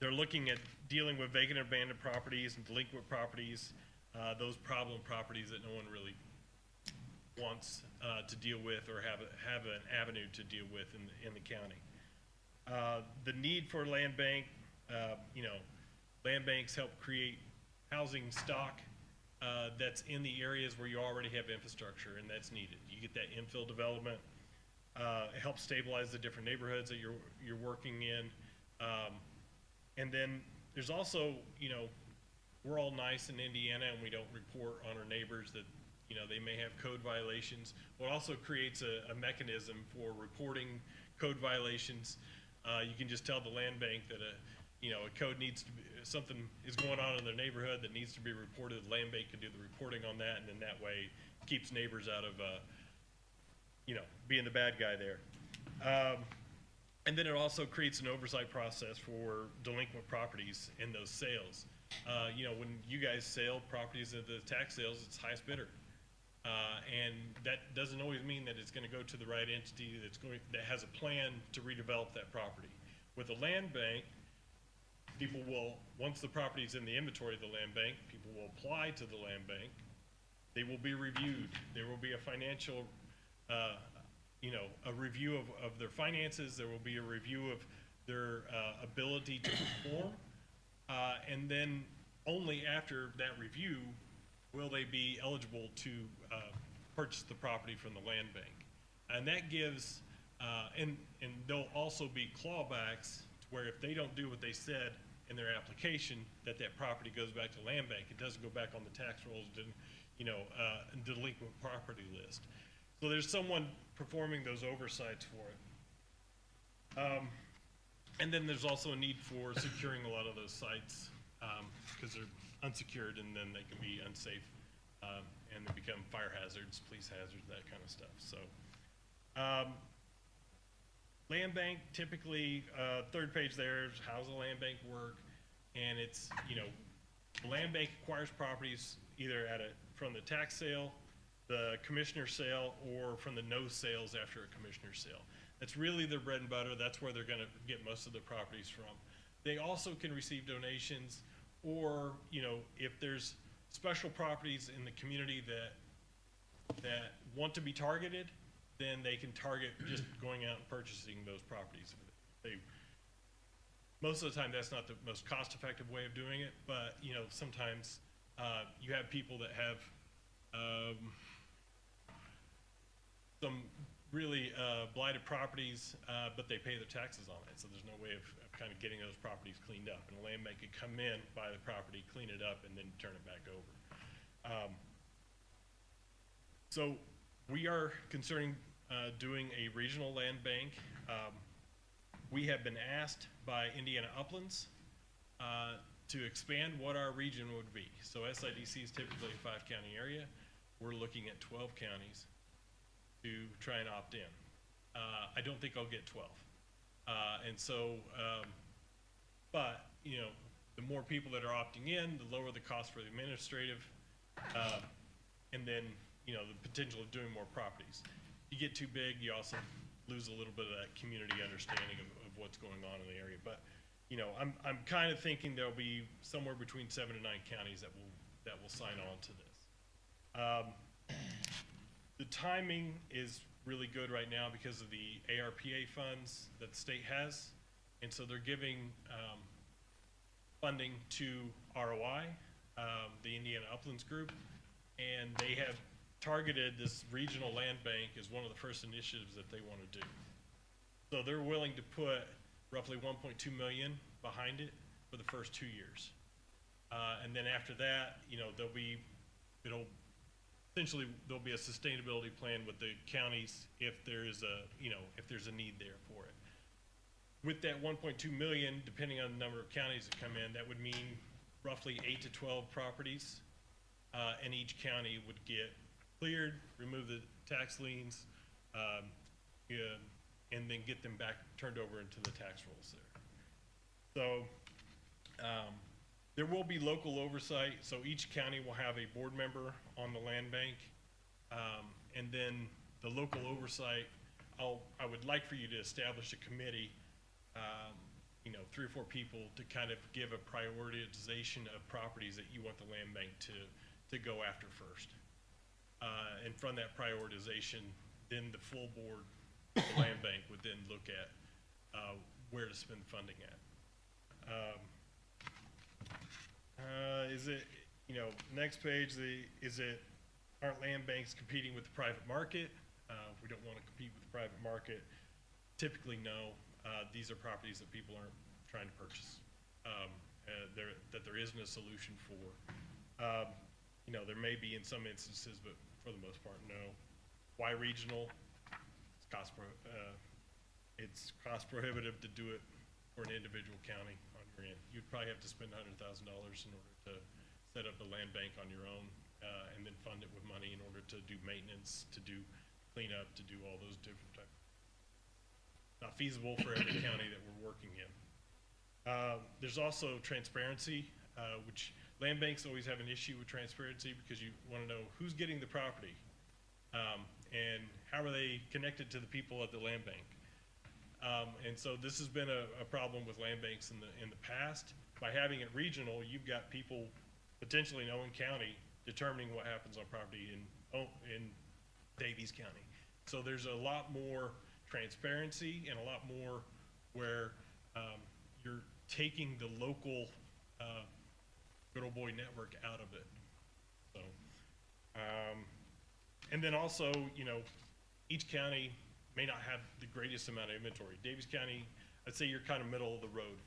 They're looking at dealing with vacant and abandoned properties and delinquent properties, those problem properties that no one really wants to deal with or have an avenue to deal with in the county. The need for land bank, you know, land banks help create housing stock that's in the areas where you already have infrastructure, and that's needed. You get that infill development. It helps stabilize the different neighborhoods that you're working in. And then there's also, you know, we're all nice in Indiana and we don't report on our neighbors that, you know, they may have code violations. Well, it also creates a mechanism for reporting code violations. You can just tell the land bank that a code needs to be, something is going on in their neighborhood that needs to be reported. The land bank can do the reporting on that, and then that way keeps neighbors out of, you know, being the bad guy there. And then it also creates an oversight process for delinquent properties in those sales. You know, when you guys sell properties at the tax sales, it's highest bidder. And that doesn't always mean that it's going to go to the right entity that has a plan to redevelop that property. With a land bank, people will, once the property is in the inventory of the land bank, people will apply to the land bank. They will be reviewed. There will be a financial, you know, a review of their finances. There will be a review of their ability to perform. And then only after that review will they be eligible to purchase the property from the land bank. And that gives, and there'll also be clawbacks to where if they don't do what they said in their application, that property goes back to land bank. It doesn't go back on the tax rolls, you know, delinquent property list. So there's someone performing those oversights for it. And then there's also a need for securing a lot of those sites because they're unsecured and then they can be unsafe, and they become fire hazards, police hazards, that kind of stuff. So, land bank, typically, third page there is how's the land bank work? And it's, the land bank acquires properties either from the tax sale, the commissioner sale, or from the no sales after a commissioner sale. That's really their bread and butter. That's where they're gonna get most of their properties from. They also can receive donations, or, if there's special properties in the community that want to be targeted, then they can target just going out and purchasing those properties. Most of the time, that's not the most cost-effective way of doing it, but, sometimes you have people that have some really blighted properties, but they pay their taxes on it, so there's no way of kind of getting those properties cleaned up. And a land bank could come in, buy the property, clean it up, and then turn it back over. So we are considering doing a regional land bank. We have been asked by Indiana Uplands to expand what our region would be. So SIDC is typically a 5-county area. We're looking at 12 counties to try and opt in. I don't think I'll get 12. But, the more people that are opting in, the lower the cost for the administrative, and then, the potential of doing more properties. You get too big, you also lose a little bit of that community understanding of what's going on in the area. But, I'm kind of thinking there'll be somewhere between 7 and 9 counties that will sign on to this. The timing is really good right now because of the ARPA funds that the state has. And so they're giving funding to ROI, the Indiana Uplands Group, and they have targeted this regional land bank as one of the first initiatives that they want to do. So they're willing to put roughly 1.2 million behind it for the first 2 years. And then after that, essentially there'll be a sustainability plan with the counties if there is if there's a need there for it. With that 1.2 million, depending on the number of counties that come in, that would mean roughly 8 to 12 properties, and each county would get cleared, remove the tax liens, and then get them back turned over into the tax rolls there. So there will be local oversight, so each county will have a board member on the land bank, and then the local oversight, I would like for you to establish a committee, 3 or 4 people to kind of give a prioritization of properties that you want the land bank to go after first. And from that prioritization, then the full board of the land bank would then look at where to spend funding at. Next page, aren't land banks competing with the private market? We don't want to compete with the private market. Typically, no. These are properties that people aren't trying to purchase, that there isn't a solution for. There may be in some instances, but for the most part, no. Why regional? It's cost prohibitive to do it for an individual county on your end. You'd probably have to spend $100,000 in order to set up a land bank on your own, and then fund it with money in order to do maintenance, to do cleanup, to do all those different types. Not feasible for every county that we're working in. There's also transparency, which land banks always have an issue with transparency because you want to know who's getting the property, and how are they connected to the people at the land bank. And so this has been a problem with land banks in the past. By having it regional, you've got people potentially in Owen County determining what happens on property in Daviess County. So there's a lot more transparency and a lot more where you're taking the local good old boy network out of it. So, and then also, each county may not have the greatest amount of inventory. Daviess County, I'd say you're kind of middle of the road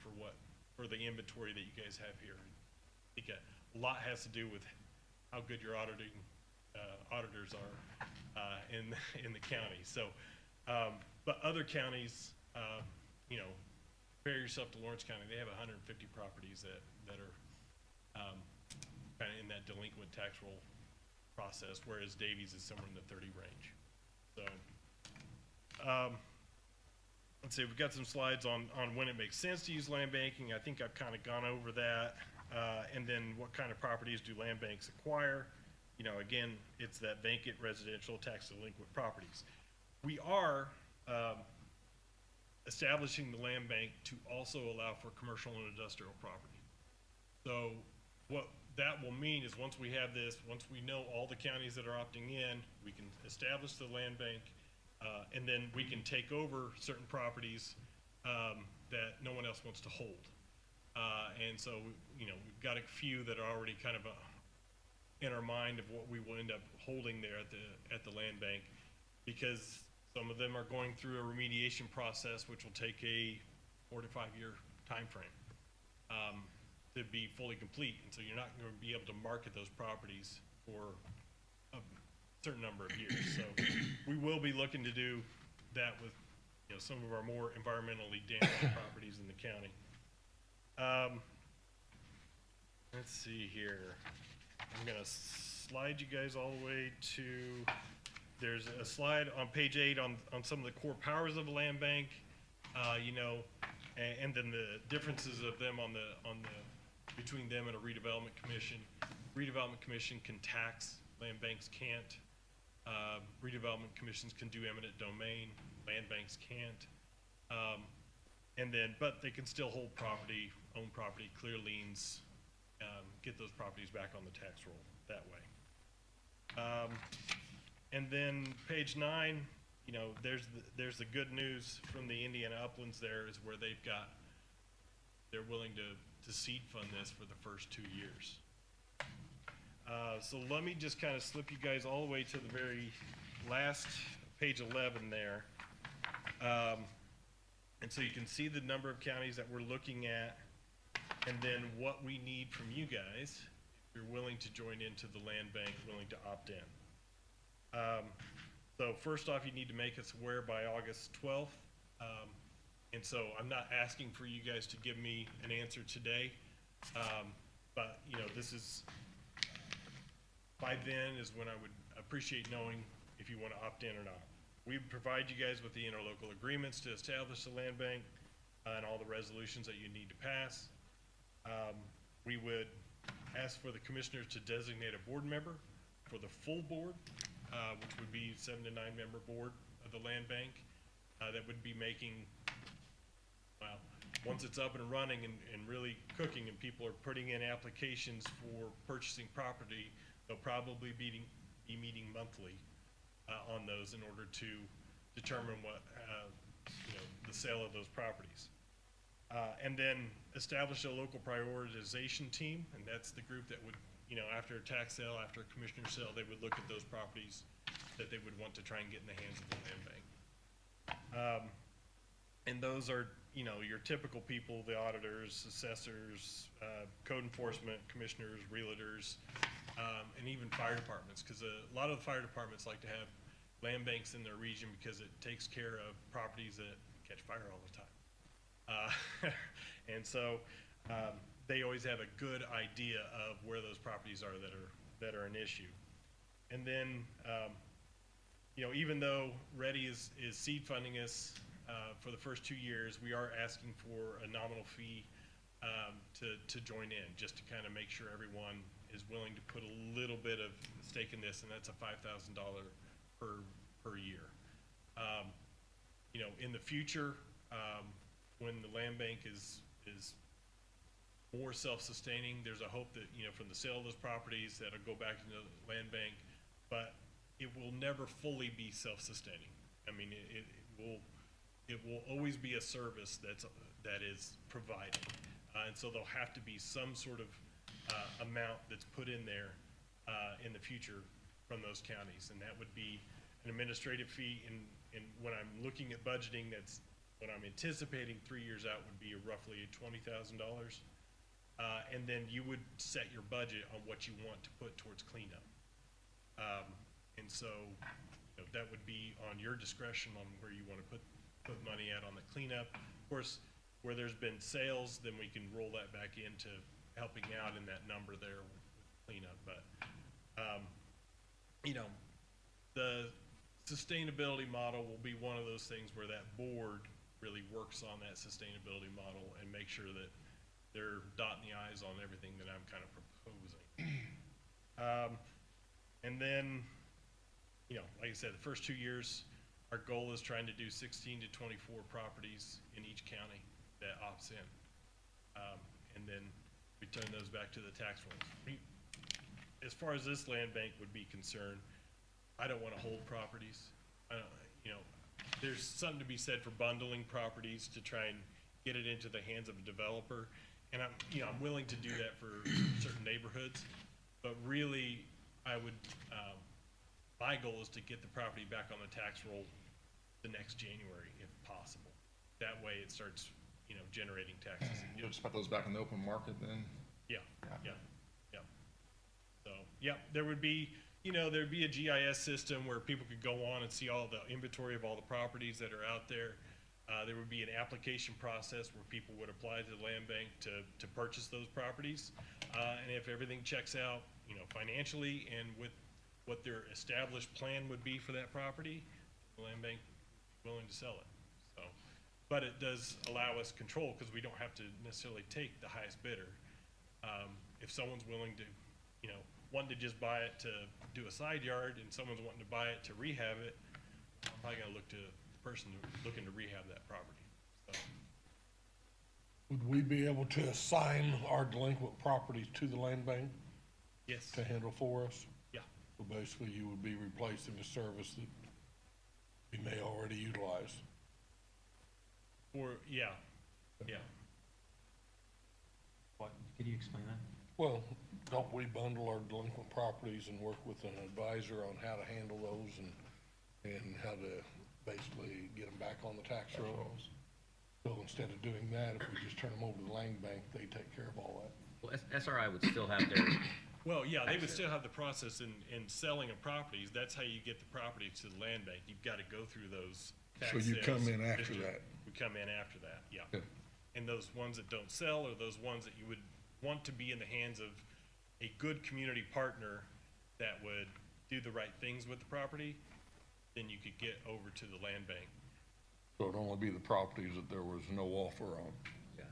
for the inventory that you guys have here. I think a lot has to do with how good your auditors are in the county. So, but other counties, compare yourself to Lawrence County, they have 150 properties that are kind of in that delinquent tax roll process, whereas Daviess is somewhere in the 30 range. So, let's see, we've got some slides on when it makes sense to use land banking. I think I've kind of gone over that. And then what kind of properties do land banks acquire? You know, again, it's that vacant residential tax delinquent properties. We are establishing the land bank to also allow for commercial and industrial property. So what that will mean is once we have this, once we know all the counties that are opting in, we can establish the land bank, and then we can take over certain properties that no one else wants to hold. And so, you know, we've got a few that are already kind of in our mind of what we will end up holding there at the land bank, because some of them are going through a remediation process, which will take a 4 to 5 year time frame to be fully complete. And so you're not going to be able to market those properties for a certain number of years. So we will be looking to do that with, you know, some of our more environmentally damaged properties in the county. Let's see here. I'm gonna slide you guys all the way to, there's a slide on page 8 on some of the core powers of a land bank, you know, and then the differences of them between them and a redevelopment commission. Redevelopment commission can tax, land banks can't. Redevelopment commissions can do eminent domain, land banks can't. And then, but they can still hold property, own property, clear liens, get those properties back on the tax roll that way. And then page 9, you know, there's the good news from the Indiana Uplands there is where they're willing to seed fund this for the first 2 years. So let me just kind of slip you guys all the way to the very last, page 11 there. And so you can see the number of counties that we're looking at, and then what we need from you guys, if you're willing to join into the land bank, willing to opt in. So first off, you need to make us aware by August 12th. And so I'm not asking for you guys to give me an answer today, but you know, this is, by then is when I would appreciate knowing if you want to opt in or not. We provide you guys with the interlocal agreements to establish the land bank and all the resolutions that you need to pass. We would ask for the commissioners to designate a board member for the full board, which would be 7 to 9 member board of the land bank. That would be making, well, once it's up and running and really cooking and people are putting in applications for purchasing property, they'll probably be meeting monthly on those in order to determine what, you know, the sale of those properties. And then establish a local prioritization team, and that's the group that would, you know, after a tax sale, after a commissioner sale, they would look at those properties that they would want to try and get in the hands of the land bank. And those are, you know, your typical people, the auditors, assessors, code enforcement, commissioners, realtors, and even fire departments, because a lot of the fire departments like to have land banks in their region because it takes care of properties that catch fire all the time. And so they always have a good idea of where those properties are that are an issue. And then, you know, even though Ready is seed funding us for the first 2 years, we are asking for a nominal fee to join in, just to kind of make sure everyone is willing to put a little bit of stake in this, and that's a $5,000 per year. You know, in the future, when the land bank is more self-sustaining, there's a hope that, you know, from the sale of those properties that'll go back into the land bank, but it will never fully be self-sustaining. I mean, it will always be a service that is provided, and so there'll have to be some sort of amount that's put in there in the future from those counties, and that would be an administrative fee. And when I'm looking at budgeting, that's what I'm anticipating 3 years out would be roughly $20,000. And then you would set your budget on what you want to put towards cleanup. And so, you know, that would be on your discretion on where you want to put money at on the cleanup. Of course, where there's been sales, then we can roll that back into helping out in that number there with cleanup. But, you know, the sustainability model will be one of those things where that board really works on that sustainability model and make sure that they're dotting the i's on everything that I'm kind of proposing. And then, you know, like I said, the first 2 years, our goal is trying to do 16 to 24 properties in each county that opts in. And then return those back to the tax rolls. As far as this land bank would be concerned, I don't want to hold properties. I don't, you know, there's something to be said for bundling properties to try and get it into the hands of a developer. And I'm willing to do that for certain neighborhoods, but really, I would, my goal is to get the property back on the tax roll the next January, if possible. That way it starts, you know, generating taxes. You'll just put those back in the open market then? Yeah. So, yeah, there would be, you know, there'd be a GIS system where people could go on and see all the inventory of all the properties that are out there. There would be an application process where people would apply to the land bank to purchase those properties. And if everything checks out, you know, financially and with what their established plan would be for that property, the land bank is willing to sell it. So, but it does allow us control because we don't have to necessarily take the highest bidder. If someone's willing to, you know, wanting to just buy it to do a side yard and someone's wanting to buy it to rehab it, I'm probably gonna look to the person looking to rehab that property. So, Would we be able to assign our delinquent properties to the land bank yes, to handle for us? yeah, So basically, you would be replacing a service that we may already utilize. or, yeah. What, could you explain that? Well, don't we bundle our delinquent properties and work with an advisor on how to handle those and how to basically get them back on the tax rolls? So instead of doing that, if we just turn them over to the land bank, they take care of all that. Well, SRI would still have their, Well, yeah, they would still have the process in selling of properties. That's how you get the property to the land bank. You've got to go through those tax So you sales come in after district. that? We come in after that, yeah. Yeah. And those ones that don't sell are those ones that you would want to be in the hands of a good community partner that would do the right things with the property, then you could get over to the land bank. So it'd only be the properties that there was no offer on. yeah,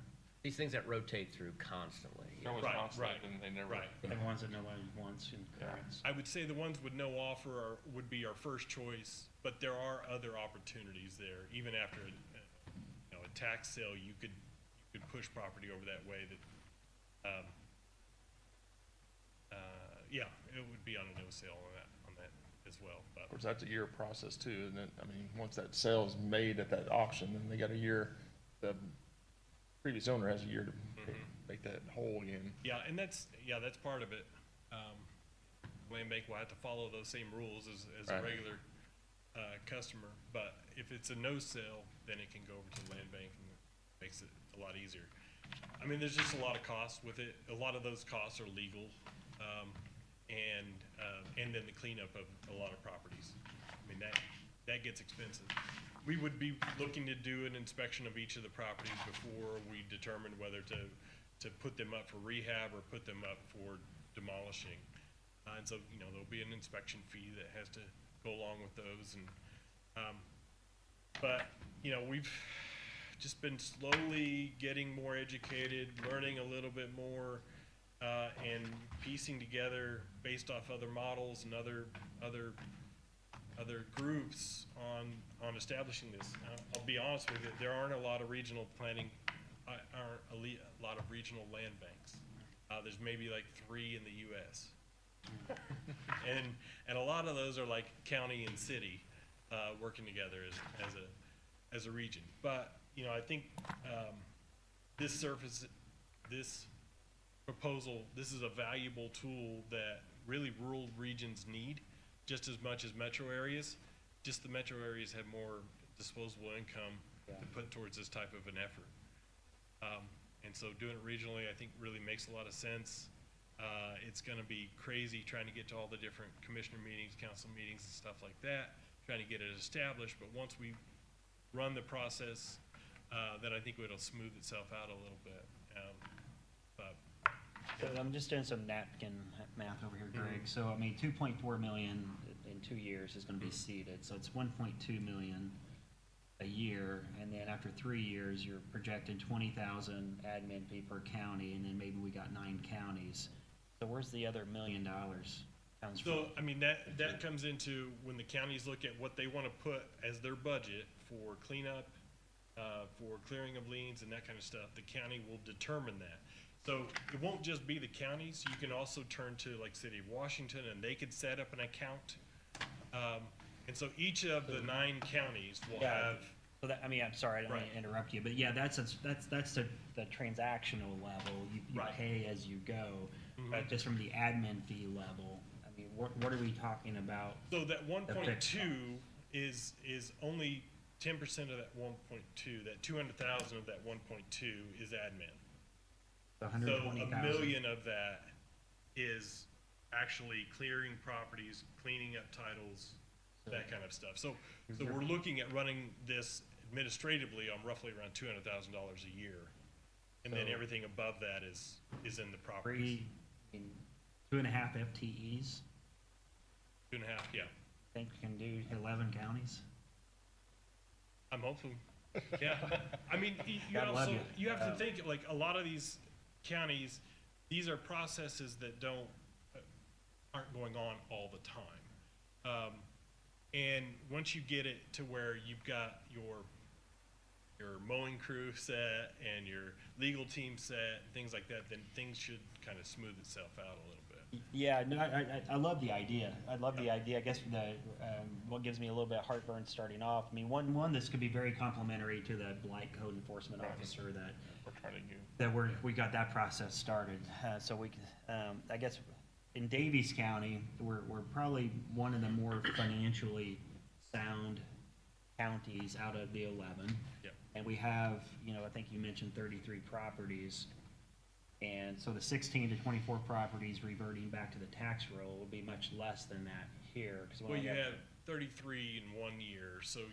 these things that rotate through constantly. you know. That was Right, constant, right, and they never. Right. And ones that nobody wants in currents. I would say the ones with no offer would be our first choice, but there are other opportunities there. Even after a tax sale, you could push property over that way that, yeah, it would be on a no sale on that as well. Of But course, that's a year process too, and then, I mean, once that sale is made at that auction, then they got a year, the previous owner has a year to make that whole again. yeah, and that's part of it. Land bank will have to follow those same rules as a Right. regular customer. But if it's a no sale, then it can go over to the land bank and it makes it a lot easier. I mean, there's just a lot of costs with it. A lot of those costs are legal, and then the cleanup of a lot of properties. I mean, that gets expensive. We would be looking to do an inspection of each of the properties before we determine whether to put them up for rehab or put them up for demolishing. And so, you know, there'll be an inspection fee that has to go along with those. And, but, you know, we've just been slowly getting more educated, learning a little bit more, and piecing together based off other models and other groups on establishing this. I'll be honest with you, there aren't a lot of regional planning, a lot of regional land banks. There's maybe like 3 in the US. And a lot of those are like county and city, working together as a region. But, you know, I think, this proposal, this is a valuable tool that really rural regions need just as much as metro areas. Just the metro areas have more disposable income to put towards this type of an effort. And so doing it regionally, I think really makes a lot of sense. It's gonna be crazy trying to get to all the different commissioner meetings, council meetings and stuff like that, trying to get it established, but once we run the process, then I think it'll smooth itself out a little bit. But So I'm just doing some napkin math over here, Greg. So, I mean, 2.4 million in 2 years is gonna be seeded, so it's 1.2 million a year, and then after 3 years, you're projecting 20,000 admin fee per county, and then maybe we got 9 counties. So where's the other $1 million comes from? So, I mean, that comes into when the counties look at what they want to put as their budget for cleanup, for clearing of liens and that kind of stuff, the county will determine that. So it won't just be the counties, you can also turn to like City of Washington and they could set up an account. And so each of the 9 counties will Yeah. have, So that, I mean, I'm sorry, I don't mean to interrupt you, but yeah, that's the transactional level. You Right. pay as you go. But just from the admin fee level, I mean, what are we talking about? so that one The point fixed two is only 10% of that 1.2, that 200,000 of that 1.2 is admin. The So 120,000. $1 million of that is actually clearing properties, cleaning up titles, that kind of stuff. So we're looking at running this administratively on roughly around $200,000 a year. And then So- everything above that is in the properties. 2.5 FTEs, 2.5, yeah. think we can do 11 counties? I'm hopeful. Yeah. I mean, you God love also, you. you have to think, like, a lot of these counties, these are processes that aren't going on all the time. And once you get it to where you've got your mowing crew set and your legal team set, things like that, then things should kind of smooth itself out a little bit. Yeah, no, I love the idea. I love the idea. I guess what gives me a little bit of heartburn starting off, I mean, one, this could be very complimentary to the blight code enforcement officer that, We're trying to we got that process started. So we can, I guess, in Daviess County, we're probably one of the more financially sound counties out of the 11. Yep. And we have, I think you mentioned 33 properties. And so the 16 to 24 properties reverting back to the tax roll will be much less than that here. 'Cause Well, you have 33 in 1 year, so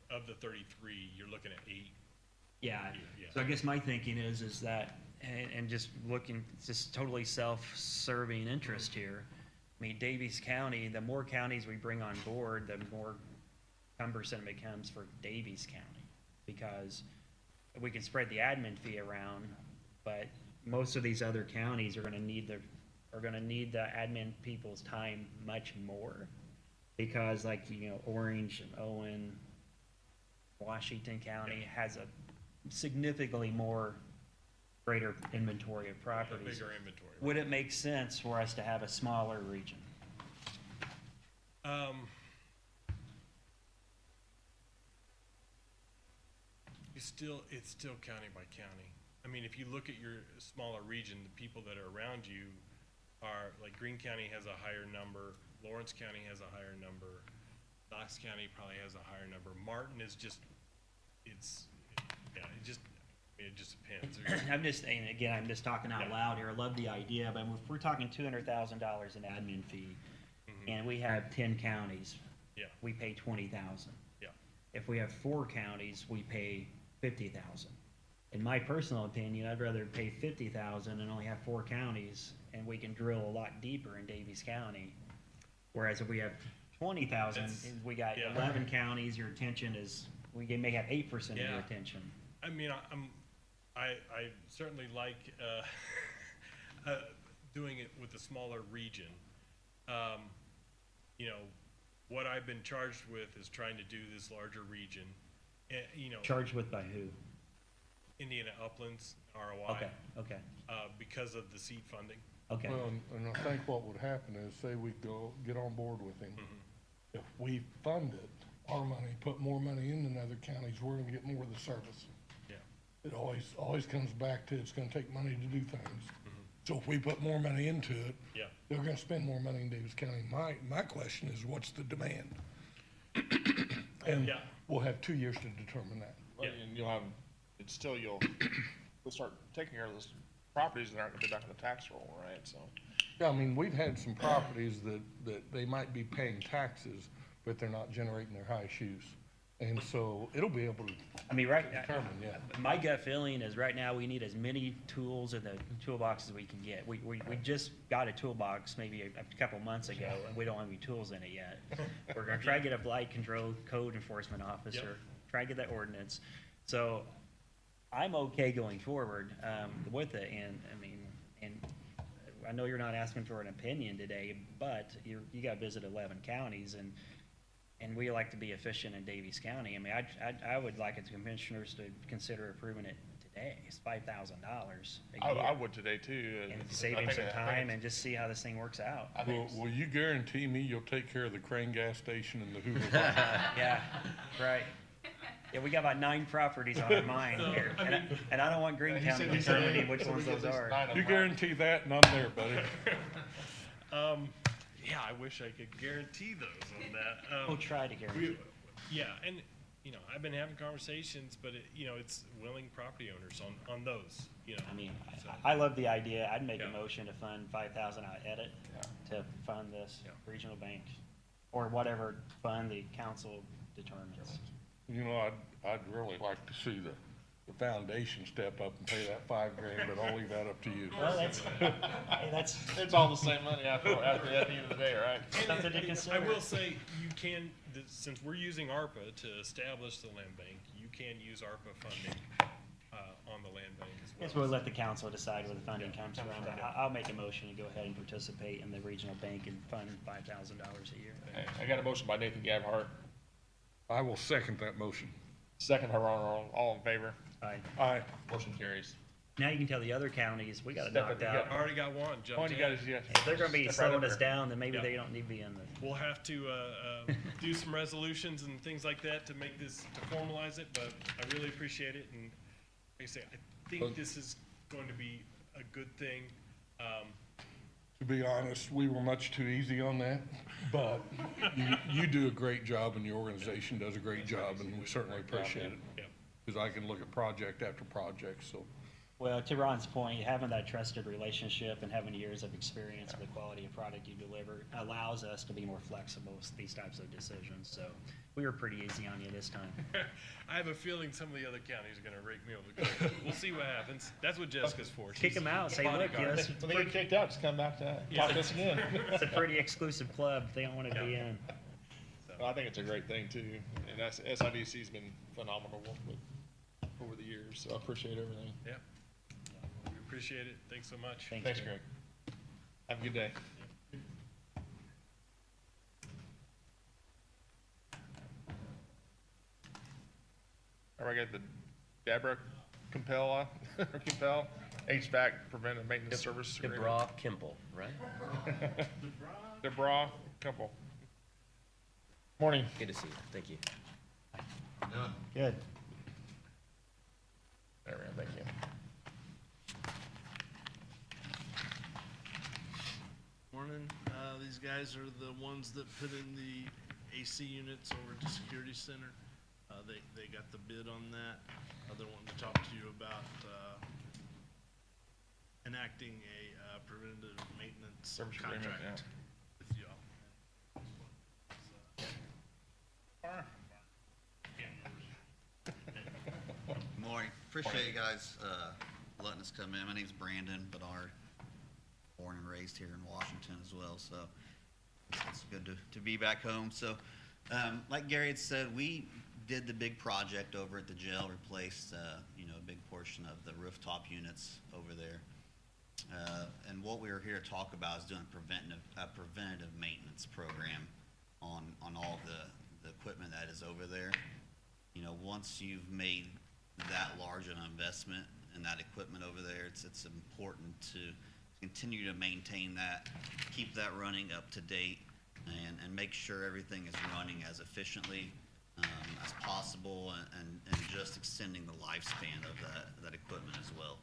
of the 33, you're looking at 8. Yeah, Yeah. so I guess my thinking is that, and just looking, just totally self-serving interest here. I mean, Daviess County, the more counties we bring on board, the more cumbersome it becomes for Daviess County. Because we can spread the admin fee around, but most of these other counties are gonna need the admin people's time much more. Because like, Orange, Owen, Washington County has a significantly more greater inventory of A properties. bigger inventory. Would it make sense for us to have a smaller region? It's still county by county. I mean, if you look at your smaller region, the people that are around you are, like, Greene County has a higher number, Lawrence County has a higher number, Knox County probably has a higher number. Martin is just, it just depends. I'm just saying, again, I'm just talking out loud here. I love the idea, but if we're talking $200,000 in admin fee, and we have 10 counties, Yeah. we pay 20,000. Yeah. If we have 4 counties, we pay 50,000. In my personal opinion, I'd rather pay 50,000 and only have 4 counties, and we can drill a lot deeper in Daviess County. Whereas if we have 20,000, That's- we got yeah. 11 counties, your attention is, we may have 8% of your Yeah. attention. I mean, I certainly like doing it with a smaller region. What I've been charged with is trying to do this larger region. Charged with by who? Indiana Uplands, ROI. Okay, Because of the seed funding. okay. Well, and I think what would happen is, say we get on board with him. If we fund it, our money, put more money in than other counties, we're gonna get more of the service. Yeah. It always comes back to it's gonna take money to do things. So if we put more money into it, Yeah. they're gonna spend more money in Daviess County. My question is, what's the demand? And Yeah. we'll have 2 years to determine that. Yeah. And you'll start taking care of those properties that aren't gonna be back on the tax roll, right? So, Yeah, I mean, we've had some properties that they might be paying taxes, but they're not generating their high use. And so it'll be able to I mean, right, determine, yeah. my gut feeling is right now we need as many tools in the toolbox as we can get. We just got a toolbox maybe a couple months ago, and we don't have any tools in it yet. We're gonna try to get a blight control code enforcement officer, try to get that ordinance. So I'm okay going forward, with it, and, I mean, and I know you're not asking for an opinion today, but you gotta visit 11 counties, and we like to be efficient in Daviess County. I mean, I would like the commissioners to consider approving it today. It's $5,000 a year. I would today too. And I saving think- some I think time it's- and just see how this thing works out. I think Will you guarantee me you'll take care of the Crane gas station and the Hoover Farm? Yeah, right. Yeah, we got about 9 properties on our mind here, and I don't want Green He County said- he said- determining which he said ones we get those at least are. 9 of You them. guarantee that and I'm there, buddy. Yeah, I wish I could guarantee those on that. We'll try to guarantee. Yeah, and, I've been having conversations, but it's willing property owners on those, I mean, So- I love the idea. I'd make a Yeah. motion to fund 5,000 out of edit to fund this Yeah. regional bank, or whatever fund the council determines. You know, I'd really like to see the foundation step up and pay that $5,000, but I'll leave that up to you. Well, hey, that's It's all the same money after at the end of the day, right? something to I consider. will say, you can, since we're using ARPA to establish the land bank, you can use ARPA funding, on the land bank as well. Guess we'll let the council decide where the funding comes from, but I'll make a motion to go ahead and participate in the regional bank and fund $5,000 a year. Hey, I got a motion by Nathan Gabhart, I will second that motion. second by Ron Aron. All in favor? Aye. Aye. Motion carries. Now you can tell the other counties, we got it Step up, knocked you out. got- I already got one All jumped you got in. is, yeah. If they're gonna be step right slowing up us there. down, then maybe Yeah. they don't need to be in the, We'll have to, do some resolutions and things like that to make this, to formalize it, but I really appreciate it, and like I say, I think this is going to be a good thing. To be honest, we were much too easy on that, but you do a great job and your organization does a great job, and we certainly appreciate it. Yeah. Because I can look at project after project, so. well, to Ron's point, having that trusted relationship and having years of experience with the quality of product you deliver allows us to be more flexible with these types of decisions, so we were pretty easy on you this time. I have a feeling some of the other counties are gonna rake me over the coals. We'll see what happens. That's what Jessica's for. Kick She's them out, say, look, bodyguard. yes, When they get kicked out, just come back to talk to us again. it's a pretty exclusive club, they don't wanna be in. I think it's a great thing too, and that's, SIDC's been phenomenal work with over the years, so I appreciate everything. Yeah. We appreciate it. Thanks so much. Thanks, Greg. Have a good day. All right, I got the Deborah Compel, Compel, HVAC preventive maintenance service agreement. DeBra Kimple, right? Deborah Compel. Morning. Good to see you. Thank you. Good. There we go, thank you. Morning. These guys are the ones that put in the AC units over at the security center. They got the bid on that. They're wanting to talk to you about, enacting a, preventative maintenance Service agreement, contract with y'all. Morning. Appreciate you guys letting us come in. My name's Brandon Bedard, born and raised here in Washington as well, so it's good to be back home. So, like Gary had said, we did the big project over at the jail, replaced, a big portion of the rooftop units over there. And what we were here to talk about is doing a preventative maintenance program on all the equipment that is over there. Once you've made that large an investment in that equipment over there, it's important to continue to maintain that, keep that running up to date, and make sure everything is running as efficiently as possible, and just extending the lifespan of that equipment as well.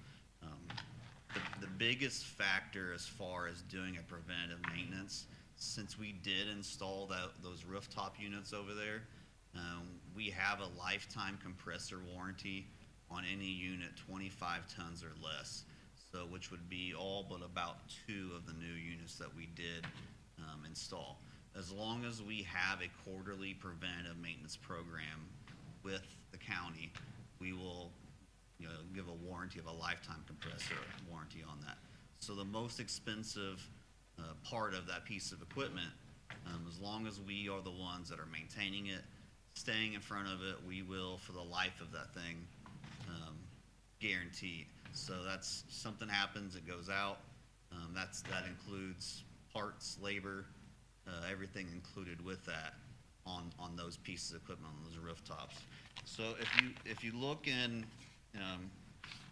The biggest factor as far as doing a preventative maintenance, since we did install those rooftop units over there, we have a lifetime compressor warranty on any unit 25 tons or less, so which would be all but about 2 of the new units that we did install. As long as we have a quarterly preventative maintenance program with the county, we will, you know, give a warranty of a lifetime compressor warranty on that. So the most expensive part of that piece of equipment, as long as we are the ones that are maintaining it, staying in front of it, we will, for the life of that thing, guarantee. So that's, something happens, it goes out, that includes parts, labor, everything included with that on those pieces of equipment, on those rooftops. So if you look in,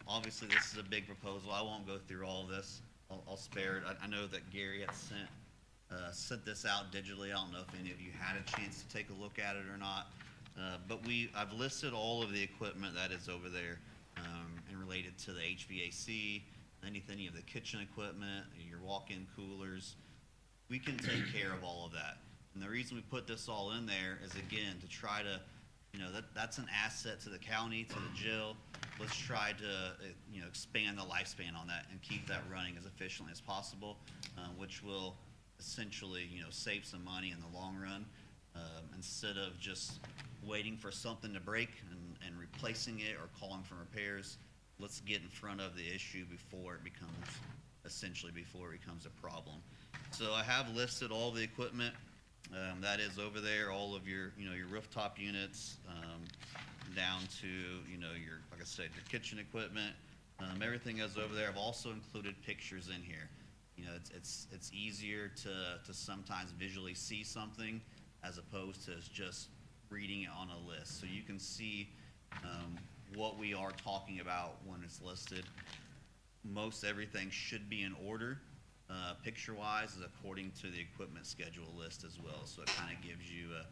obviously this is a big proposal, I won't go through all of this, I'll spare it. I know that Gary had sent this out digitally. I don't know if any of you had a chance to take a look at it or not. But I've listed all of the equipment that is over there, and related to the HVAC, any of the kitchen equipment, your walk-in coolers. We can take care of all of that. And the reason we put this all in there is, again, to try to, that's an asset to the county, to the jail. Let's try to, expand the lifespan on that and keep that running as efficiently as possible, which will essentially, save some money in the long run, instead of just waiting for something to break and replacing it or calling for repairs. Let's get in front of the issue before it becomes a problem. So I have listed all the equipment that is over there, all of your, your rooftop units, down to, your, like I said, your kitchen equipment, everything is over there. I've also included pictures in here. It's easier to sometimes visually see something as opposed to just reading it on a list. So you can see what we are talking about when it's listed. Most everything should be in order, picture-wise, is according to the equipment schedule list as well. So it kind of gives you a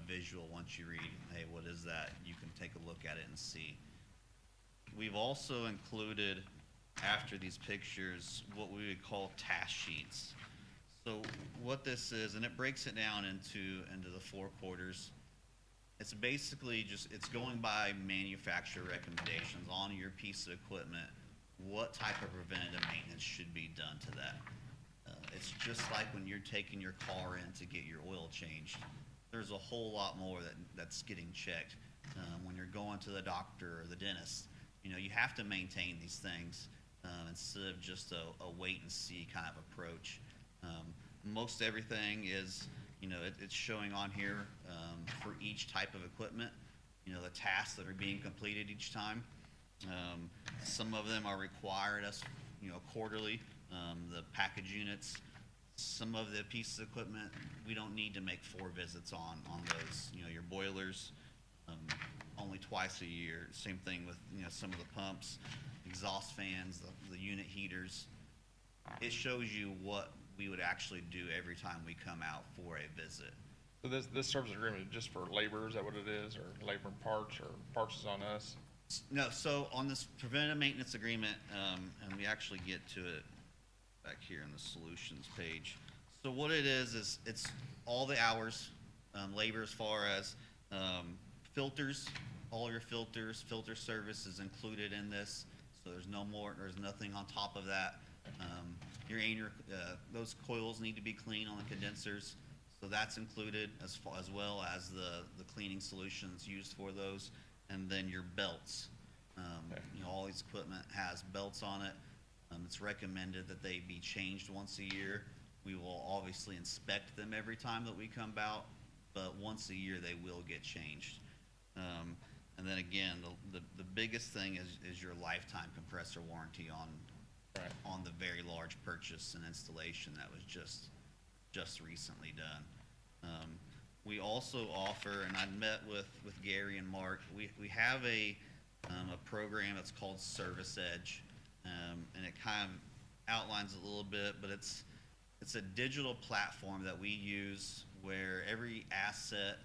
visual. Once you read, hey, what is that? You can take a look at it and see. We've also included, after these pictures, what we would call task sheets. So what this is, and it breaks it down into the 4 quarters. It's basically it's going by manufacturer recommendations on your piece of equipment, what type of preventative maintenance should be done to that. It's just like when you're taking your car in to get your oil changed. There's a whole lot more that's getting checked. When you're going to the doctor or the dentist, you have to maintain these things, instead of just a wait and see kind of approach. Most everything is, it's showing on here, for each type of equipment, the tasks that are being completed each time. Some of them are required us, quarterly, the package units. Some of the pieces of equipment, we don't need to make 4 visits on those. Your boilers, only twice a year. Same thing with, some of the pumps, exhaust fans, the unit heaters. It shows you what we would actually do every time we come out for a visit. So this service agreement is just for labor, is that what it is, or labor and parts, or parts is on us? No, so on this preventative maintenance agreement, and we actually get to it back here in the solutions page. So what it is it's all the hours, labor as far as filters, all your filters, filter service is included in this. So there's nothing on top of that. Those coils need to be clean on the condensers. So that's included, as well as the cleaning solutions used for those. And then your belts. All these equipment has belts on it. It's recommended that they be changed once a year. We will obviously inspect them every time that we come out, but once a year they will get changed. And then again, the biggest thing is your lifetime compressor warranty on the very large purchase and installation that was just recently done. We also offer, and I met with Gary and Mark, we have a program that's called Service Edge, and it kind of outlines a little bit, but it's a digital platform that we use where every asset,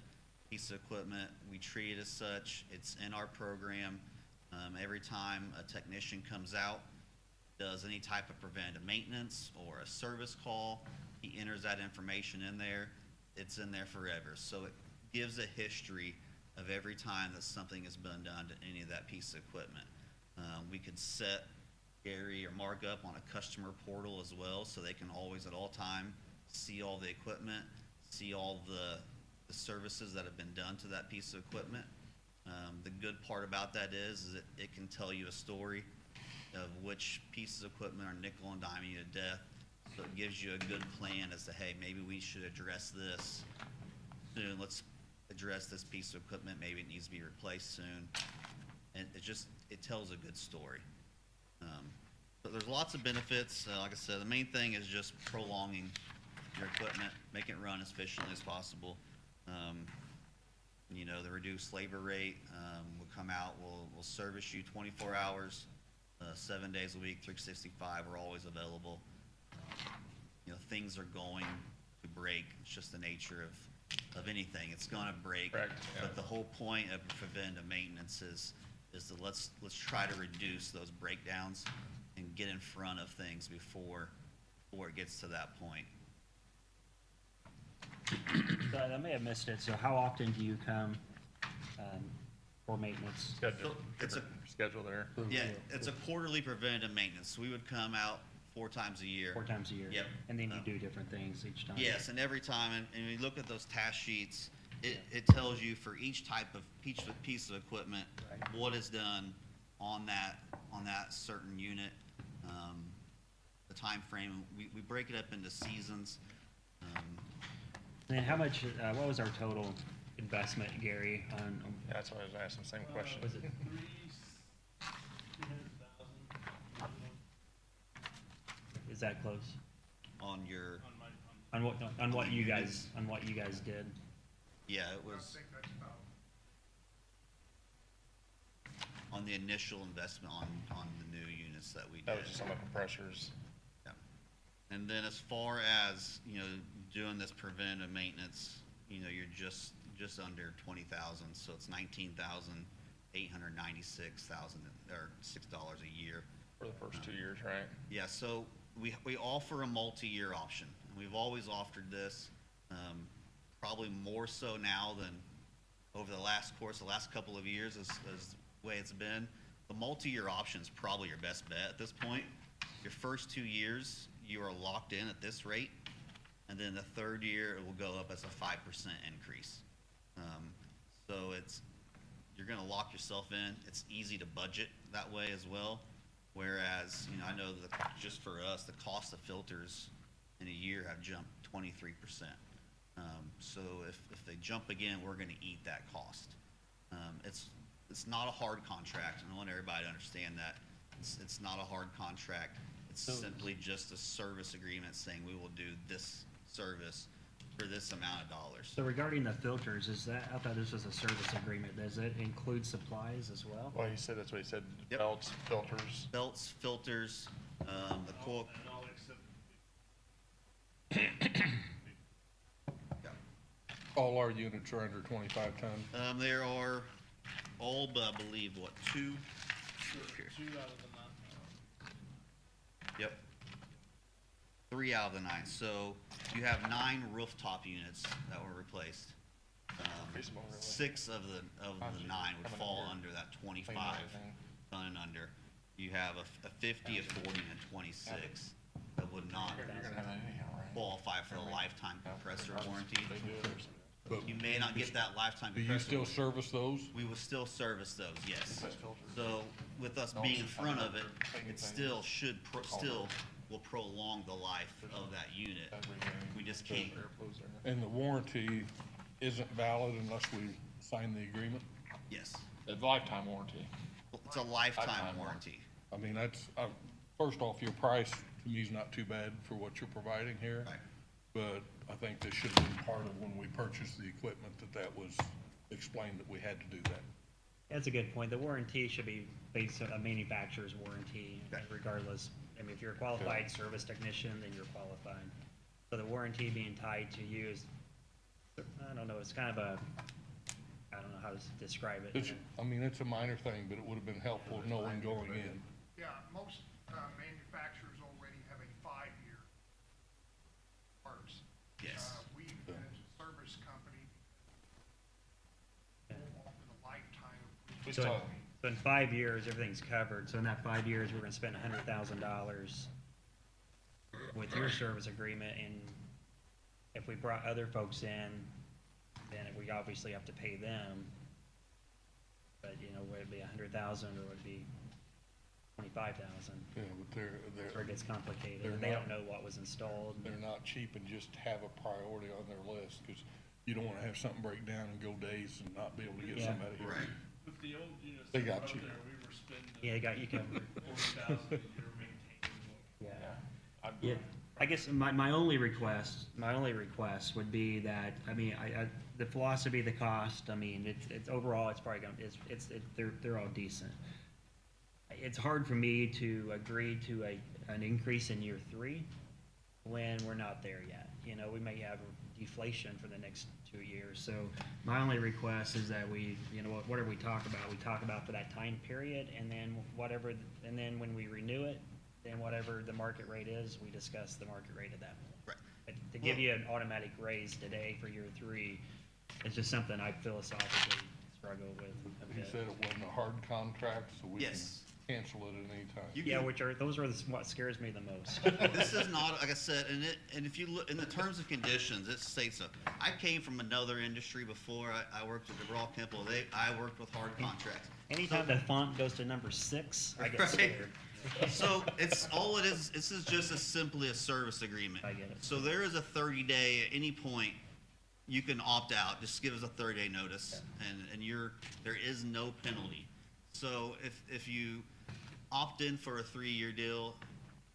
piece of equipment, we treat it as such. It's in our program. Every time a technician comes out, does any type of preventive maintenance or a service call, he enters that information in there. It's in there forever. So it gives a history of every time that something has been done to any of that piece of equipment. We could set Gary or Mark up on a customer portal as well, so they can always at all time see all the equipment, see all the services that have been done to that piece of equipment. The good part about that is it can tell you a story of which pieces of equipment are nickel and diming you to death. So it gives you a good plan as to, hey, maybe we should address this soon. Let's address this piece of equipment. Maybe it needs to be replaced soon. And it tells a good story. But there's lots of benefits. Like I said, the main thing is just prolonging your equipment, making it run as efficiently as possible. The reduced labor rate will come out. We'll service you 24 hours, 7 days a week, 365. We're always available. Things are going to break. It's just the nature of anything. It's going to break. Correct, yeah. But the whole point of preventive maintenance is to let's try to reduce those breakdowns and get in front of things before it gets to that point. So I may have missed it, so how often do you come for maintenance? It's a Schedule there. Yeah, it's a quarterly preventative maintenance. We would come out 4 times a year. 4 times a year? Yep. And then you do different things each time? Yes, and every time, and we look at those task sheets, it tells you for each piece of equipment, Right. what is done on that certain unit, the time frame. We break it up into seasons. And how much, what was our total investment, Gary, on, Yeah, that's why I was asking the same question. was it, 300,000. is that close? On your, On what you guys did? yeah, it was on the initial investment on the new units that we did. That was just some of the compressors. Yeah. And then as far as, doing this preventive maintenance, you're just under 20,000, so it's 19,896,000 or $6 a year. For the first 2 years, right? Yeah, so we offer a multi-year option, and we've always offered this, probably more so now than over the last couple of years is the way it's been. The multi-year option is probably your best bet at this point. Your first 2 years, you are locked in at this rate, and then the third year, it will go up as a 5% increase. So you're gonna lock yourself in. It's easy to budget that way as well. Whereas, I know that just for us, the cost of filters in a year have jumped 23%. So if they jump again, we're gonna eat that cost. It's not a hard contract, and I want everybody to understand that. It's not a hard contract. It's simply just a service agreement saying we will do this service for this amount of dollars. So regarding the filters, I thought this was a service agreement. Does it include supplies as well? Well, he said, that's what he said, Yep. belts, filters. Belts, filters, the coil. And all except All our units are under 25 ton. There are all but, I believe, what, 2? 2 out of the 9. Yep. 3 out of the 9. So you have 9 rooftop units that were replaced. Reasonable, really. 6 of the 9 would fall under that 25 ton and under. You have a 50, a 40, and a 26 that would not You're gonna have that anyhow, right? qualify for the lifetime compressor warranty. They do. But You may not get that lifetime do you compressor. still service those? We will still service those, yes. That's filters. So with us being in front of it, it still will prolong the life of that unit. We just can't. And the warranty isn't valid unless we sign the agreement? Yes, A lifetime warranty. it's a lifetime Lifetime warranty. I mean, that's, first off, your price to me is not too bad for what you're providing here. Right. But I think this should have been part of when we purchased the equipment, that was explained that we had to do that. That's a good point. The warranty should be based on a manufacturer's warranty Okay. regardless. I mean, if you're a qualified service technician, then you're qualified. So the warranty being tied to you is, I don't know, it's kind of a, I don't know how to describe it. It's a minor thing, but it would have been helpful knowing going in. Yeah, most manufacturers already have a 5-year parts. Yes. We, as a service company, offer the lifetime. We So, still, so in 5 years, everything's covered. So in that 5 years, we're gonna spend $100,000 with your service agreement, and if we brought other folks in, then we obviously have to pay them. But, you know, would it be 100,000 or would it be 25,000? Yeah, but Where it gets complicated, they're and they don't not- know what was installed. they're not cheap and just have a priority on their list, because you don't wanna have something break down and go days and not be able to get Yeah. somebody here. Right. With the old units They that were got out you. there, we were spending Yeah, they got you covered. 40,000 a year maintaining what Yeah. I'm, Yeah, I guess my only request would be that, I mean, the philosophy, the cost, I mean, it's overall, it's probably gonna, they're all decent. It's hard for me to agree to an increase in year 3 when we're not there yet. You know, we may have deflation for the next 2 years, so my only request is that we, you know, whatever we talk about for that time period, and then whatever, and then when we renew it, then whatever the market rate is, we discuss the market rate at that point. Right. But to give you an automatic raise today for year 3, it's just something I philosophically struggle with a He bit. said it wasn't a hard contract, so we can Yes. cancel it at any time. You Yeah, can- those are what scares me the most. This is not, like I said, and if you look, in the terms and conditions, it states so. I came from another industry before, I worked at the Raw Temple, I worked with hard contracts. Anytime the font goes to number 6, I get Right. scared. So it's, all it is, this is just simply a service agreement. I get it. So there is a 30-day, at any point, you can opt out, just give us a 30-day notice, and there is no penalty. So if you opt in for a 3-year deal,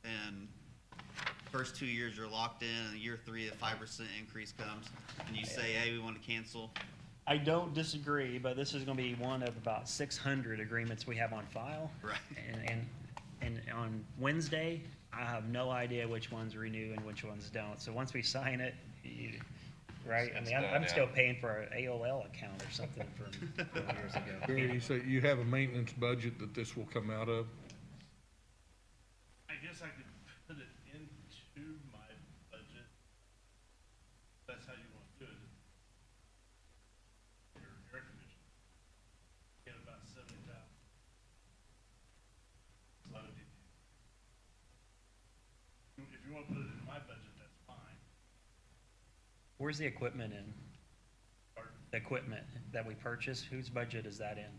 and first 2 years you're locked in, and year 3, a 5% increase comes, and you say, hey, we want to cancel, I don't disagree, but this is gonna be one of about 600 agreements we have on file. Right. And on Wednesday, I have no idea which ones renew and which ones don't. So once we sign it, right? I mean, I'm still paying for an AOL account or something from years ago. Barry, you say you have a maintenance budget that this will come out of? I guess I could put it into my budget. That's how you want to do it. Your air conditioner. Get about 70,000. So I would do- If you want to put it in my budget, that's fine. Where's the equipment in? Pardon? The equipment that we purchase, whose budget is that in?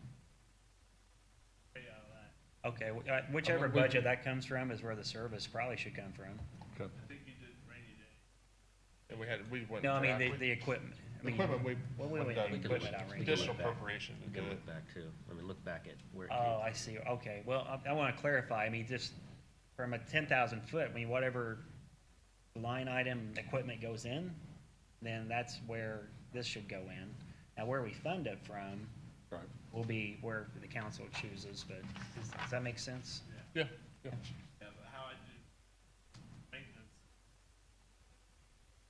Pay out of that. Okay, whichever budget that comes from is where the service probably should come from. Okay. I think you did rainy day. and we went. No, I mean, back. the equipment. I mean, Equipment, we well, went we down, can but look at our range. additional We can look back. appropriation to We do can it. look back too. I mean, look back at where it came Oh, from. I see, okay, well, I wanna clarify, I mean, just from a 10,000 foot, I mean, whatever line item equipment goes in, then that's where this should go in. Now, where we fund it from Right. will be where the council chooses, but does that make sense? Yeah, yeah. Yeah, but how I do maintenance,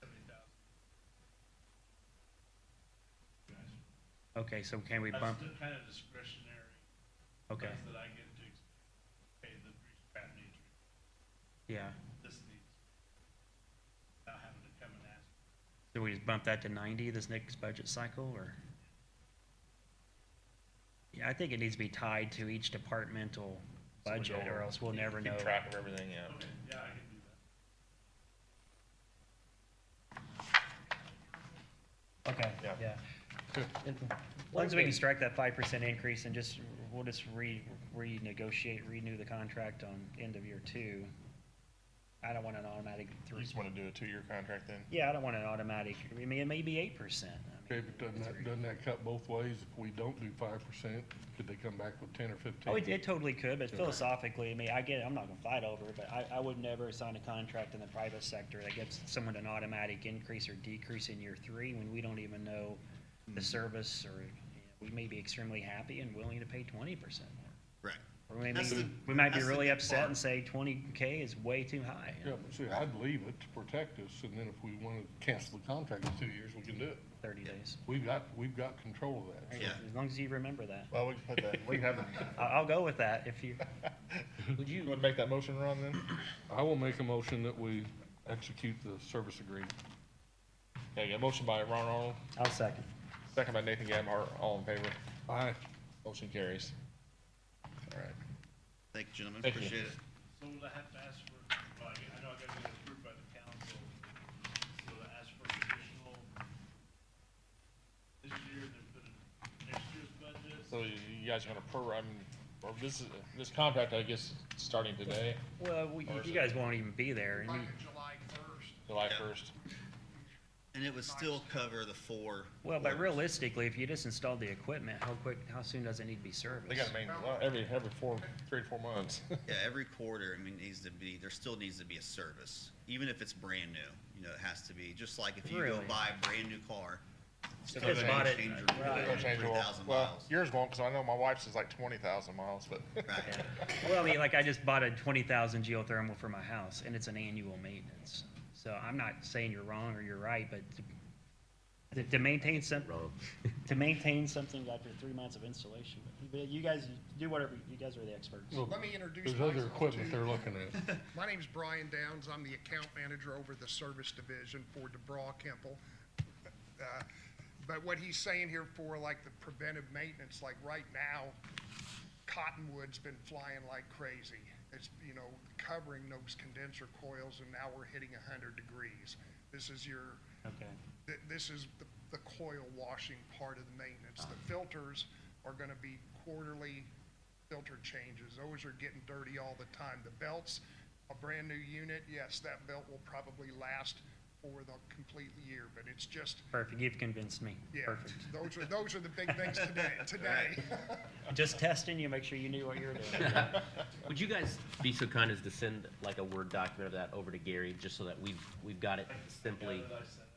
70,000. Okay, so can we That's bump, the kind of discretionary. okay, Things that I get to pay the grease trap needs, yeah, this needs. Without having to come and ask. do we just bump that to 90 this next budget cycle, or? Yeah, I think it needs to be tied to each departmental budget, or else we'll never know. Keep track of everything, yeah. Okay, yeah, I can do that. Okay, Yeah. yeah. As long as we can strike that 5% increase and just, we'll just renegotiate, renew the contract on end of year 2. I don't want an automatic You just wanna do a 2-year contract then? Yeah, I don't want an automatic, I mean, it may be 8%. I Okay, mean, but doesn't that cut both ways? If we don't do 5%, could they come back with 10 or 15? Oh, it totally could, but philosophically, I mean, I get it, I'm not gonna fight over it, but I would never sign a contract in the private sector that gives someone an automatic increase or decrease in year 3 when we don't even know the service, or, you know, we may be extremely happy and willing to pay 20% more. right. Or we That's might be that's the really good upset part. and say 20K is way too high. Yeah, but see, I'd leave it to protect us, and then if we want to cancel the contract in 2 years, we can do it. 30 days. We've got control of that. Yeah. As long as you remember that. Well, we can put that, we can have I'll go with that if you, you wanna make that motion, Ron, then? I will make a motion that we execute the service agreement. Okay, got a motion by Ron Arnold, I'll second. second by Nathan Gabhart, all in favor. Aye. Motion carries. All right. Thank you, gentlemen, Thank you. appreciate it. So would I have to ask for, well, I know I gotta get approved by the council, so to ask for additional this year, then put it in next year's budget? So you guys are gonna or this contract, I guess, starting today, Well, you guys won't even be there. By the July 1st. July Yeah. 1st. And it would still cover the 4. Well, but quarters. realistically, if you just installed the equipment, how soon does it need to be serviced? They gotta maintain, every 3 to 4 months. Yeah, every quarter, I mean, there still needs to be a service, even if it's brand new. You know, it has to be, just like if you go Really? buy a brand new car. If it's bought it- change your right. oil They'll change the oil. 3,000 Well, miles. yours won't, cause I know my wife's is like 20,000 miles, but. Right. Well, I mean, like I just bought a 20,000 geothermal for my house, and it's an annual maintenance. So I'm not saying you're wrong or you're right, but to maintain to maintain something after 3 months of installation, but you guys do whatever. You guys are the experts. Well, Let me introduce There's other myself equipment to they're you. looking at. My name's Brian Downs. I'm the account manager over the service division for DeBraw Kemple. But what he's saying here for like the preventive maintenance, like right now, cottonwood's been flying like crazy. It's, you know, covering those condenser coils, and now we're hitting 100 degrees. This is your, Okay. this is the coil washing part of the maintenance. The filters are gonna be quarterly filter changes. Those are getting dirty all the time. The belts, a brand new unit, yes, that belt will probably last for the complete year, but it's just, Perfect. You've convinced me. yeah, Perfect. those are the big things today. Just testing you, make sure you knew what you were doing. Would you guys be so kind as to send like a Word document of that over to Gary, just so that we've got it simply?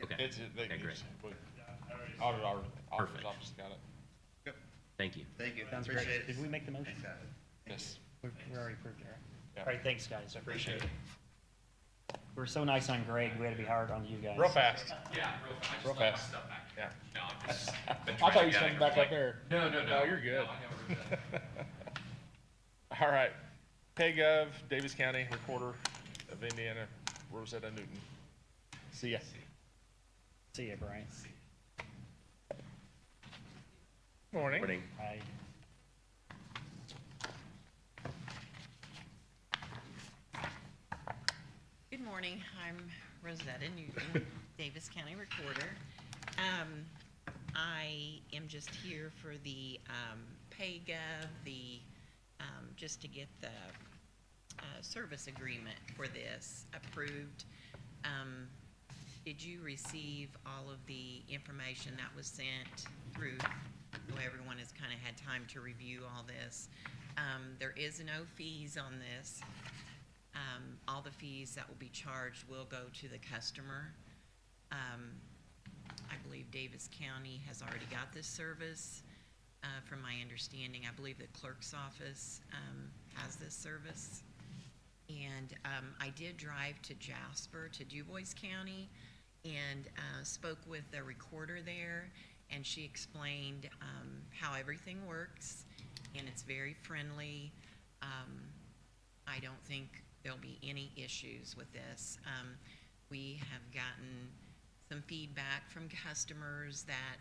Okay, It's, they, okay, great. auditor's Perfect. office got it. Thank you. Thank you. Sounds Appreciate great. it. Did we make the motion? Yes. We already approved it, right? Yeah. All right, thanks, guys. I appreciate Appreciate it. We're so nice on Greg. We had to be hard on you guys. Real fast. Yeah, real fast. I just Real left my fast. stuff back. Yeah. No, I'm just. been I trying thought to you get sent it back up like- there. No, no, no. No, you're good. No, I never. All right. PayGov, Daviess County Recorder of Indiana, Rosetta Newton. See ya. See you, Brian. Morning. Morning. Bye. Good morning, I'm Rosetta Newton, Daviess County Recorder. I am just here for the PayGov, just to get the service agreement for this approved. Did you receive all of the information that was sent through, so everyone has kind of had time to review all this? There is no fees on this. All the fees that will be charged will go to the customer. I believe Daviess County has already got this service. From my understanding, I believe the clerk's office has this service. And I did drive to Jasper, to Dubois County, and spoke with the recorder there, and she explained how everything works, and it's very friendly. I don't think there'll be any issues with this. We have gotten some feedback from customers that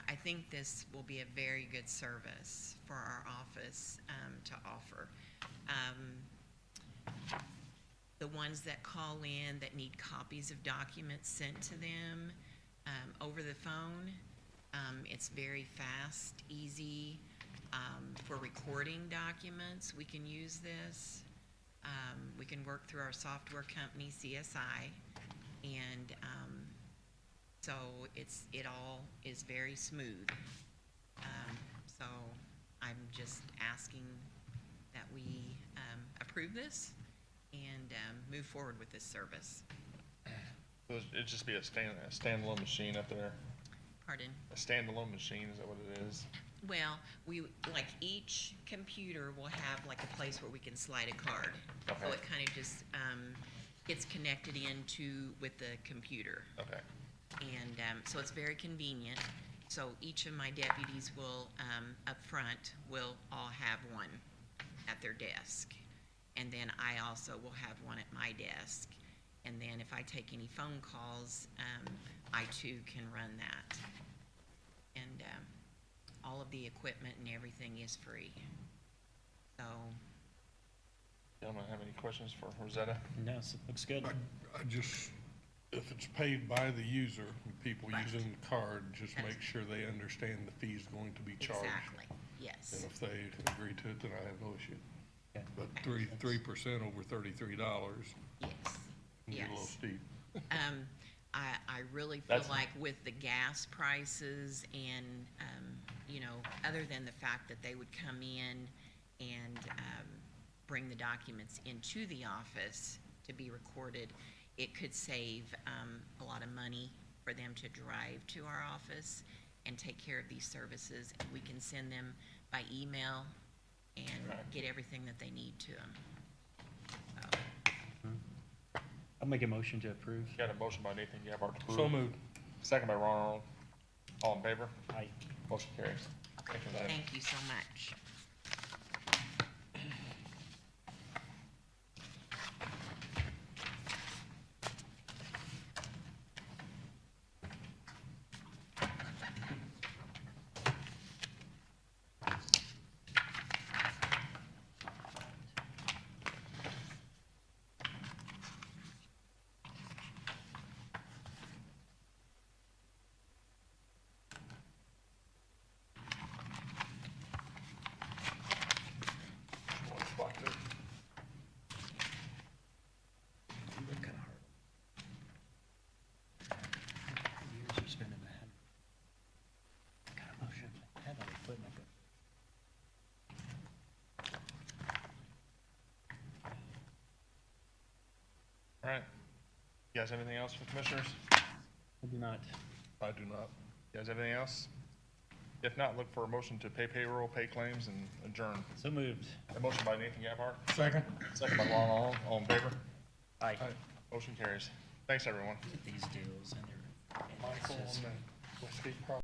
I think this will be a very good service for our office to offer. The ones that call in that need copies of documents sent to them over the phone, it's very fast, easy. For recording documents, we can use this. We can work through our software company, CSI, and so it all is very smooth. So I'm just asking that we approve this and move forward with this service. So it'd just be a standalone machine up there. Pardon? A standalone machine, is that what it is? Well, like each computer will have like a place where we can slide a card. So Okay. it kind of just gets connected with the computer. Okay. And so it's very convenient. So each of my deputies will, up front, will all have one at their desk. And then I also will have one at my desk. And then if I take any phone calls, I too can run that. And all of the equipment and everything is free. So, Gentlemen, have any questions for Rosetta? No, looks good. I just, if it's paid by the user, people Right. using the card, just make sure they understand the fee's going to be charged. exactly. yes, And if they agree to it, then I have no issue. Okay. But Okay. 3% over $33 yes, can get a little yes. steep. I really feel That's- like with the gas prices and, you know, other than the fact that they would come in and, bring the documents into the office to be recorded, it could save, a lot of money for them to drive to our office and take care of these services. And we can send them by email and get everything that they need to them. So, I'll make a motion to approve. Got a motion by Nathan Gabhart to approve. So moved. Second by Ron Arnold. All in favor? Aye. Motion carries. Thank you, Lynn. thank you so much. One spot there. Years of spending that. Got a motion. Had on the foot, and I go, All right. You guys have anything else for commissioners? I do not. I do not. You guys have anything else? If not, look for a motion to pay payroll, pay claims, and adjourn. So moved. A motion by Nathan Gabhart. Second. Second by Ron Arnold. All in favor? Aye. Motion carries. Thanks, everyone. These deals and they're. Michael on the Westgate property.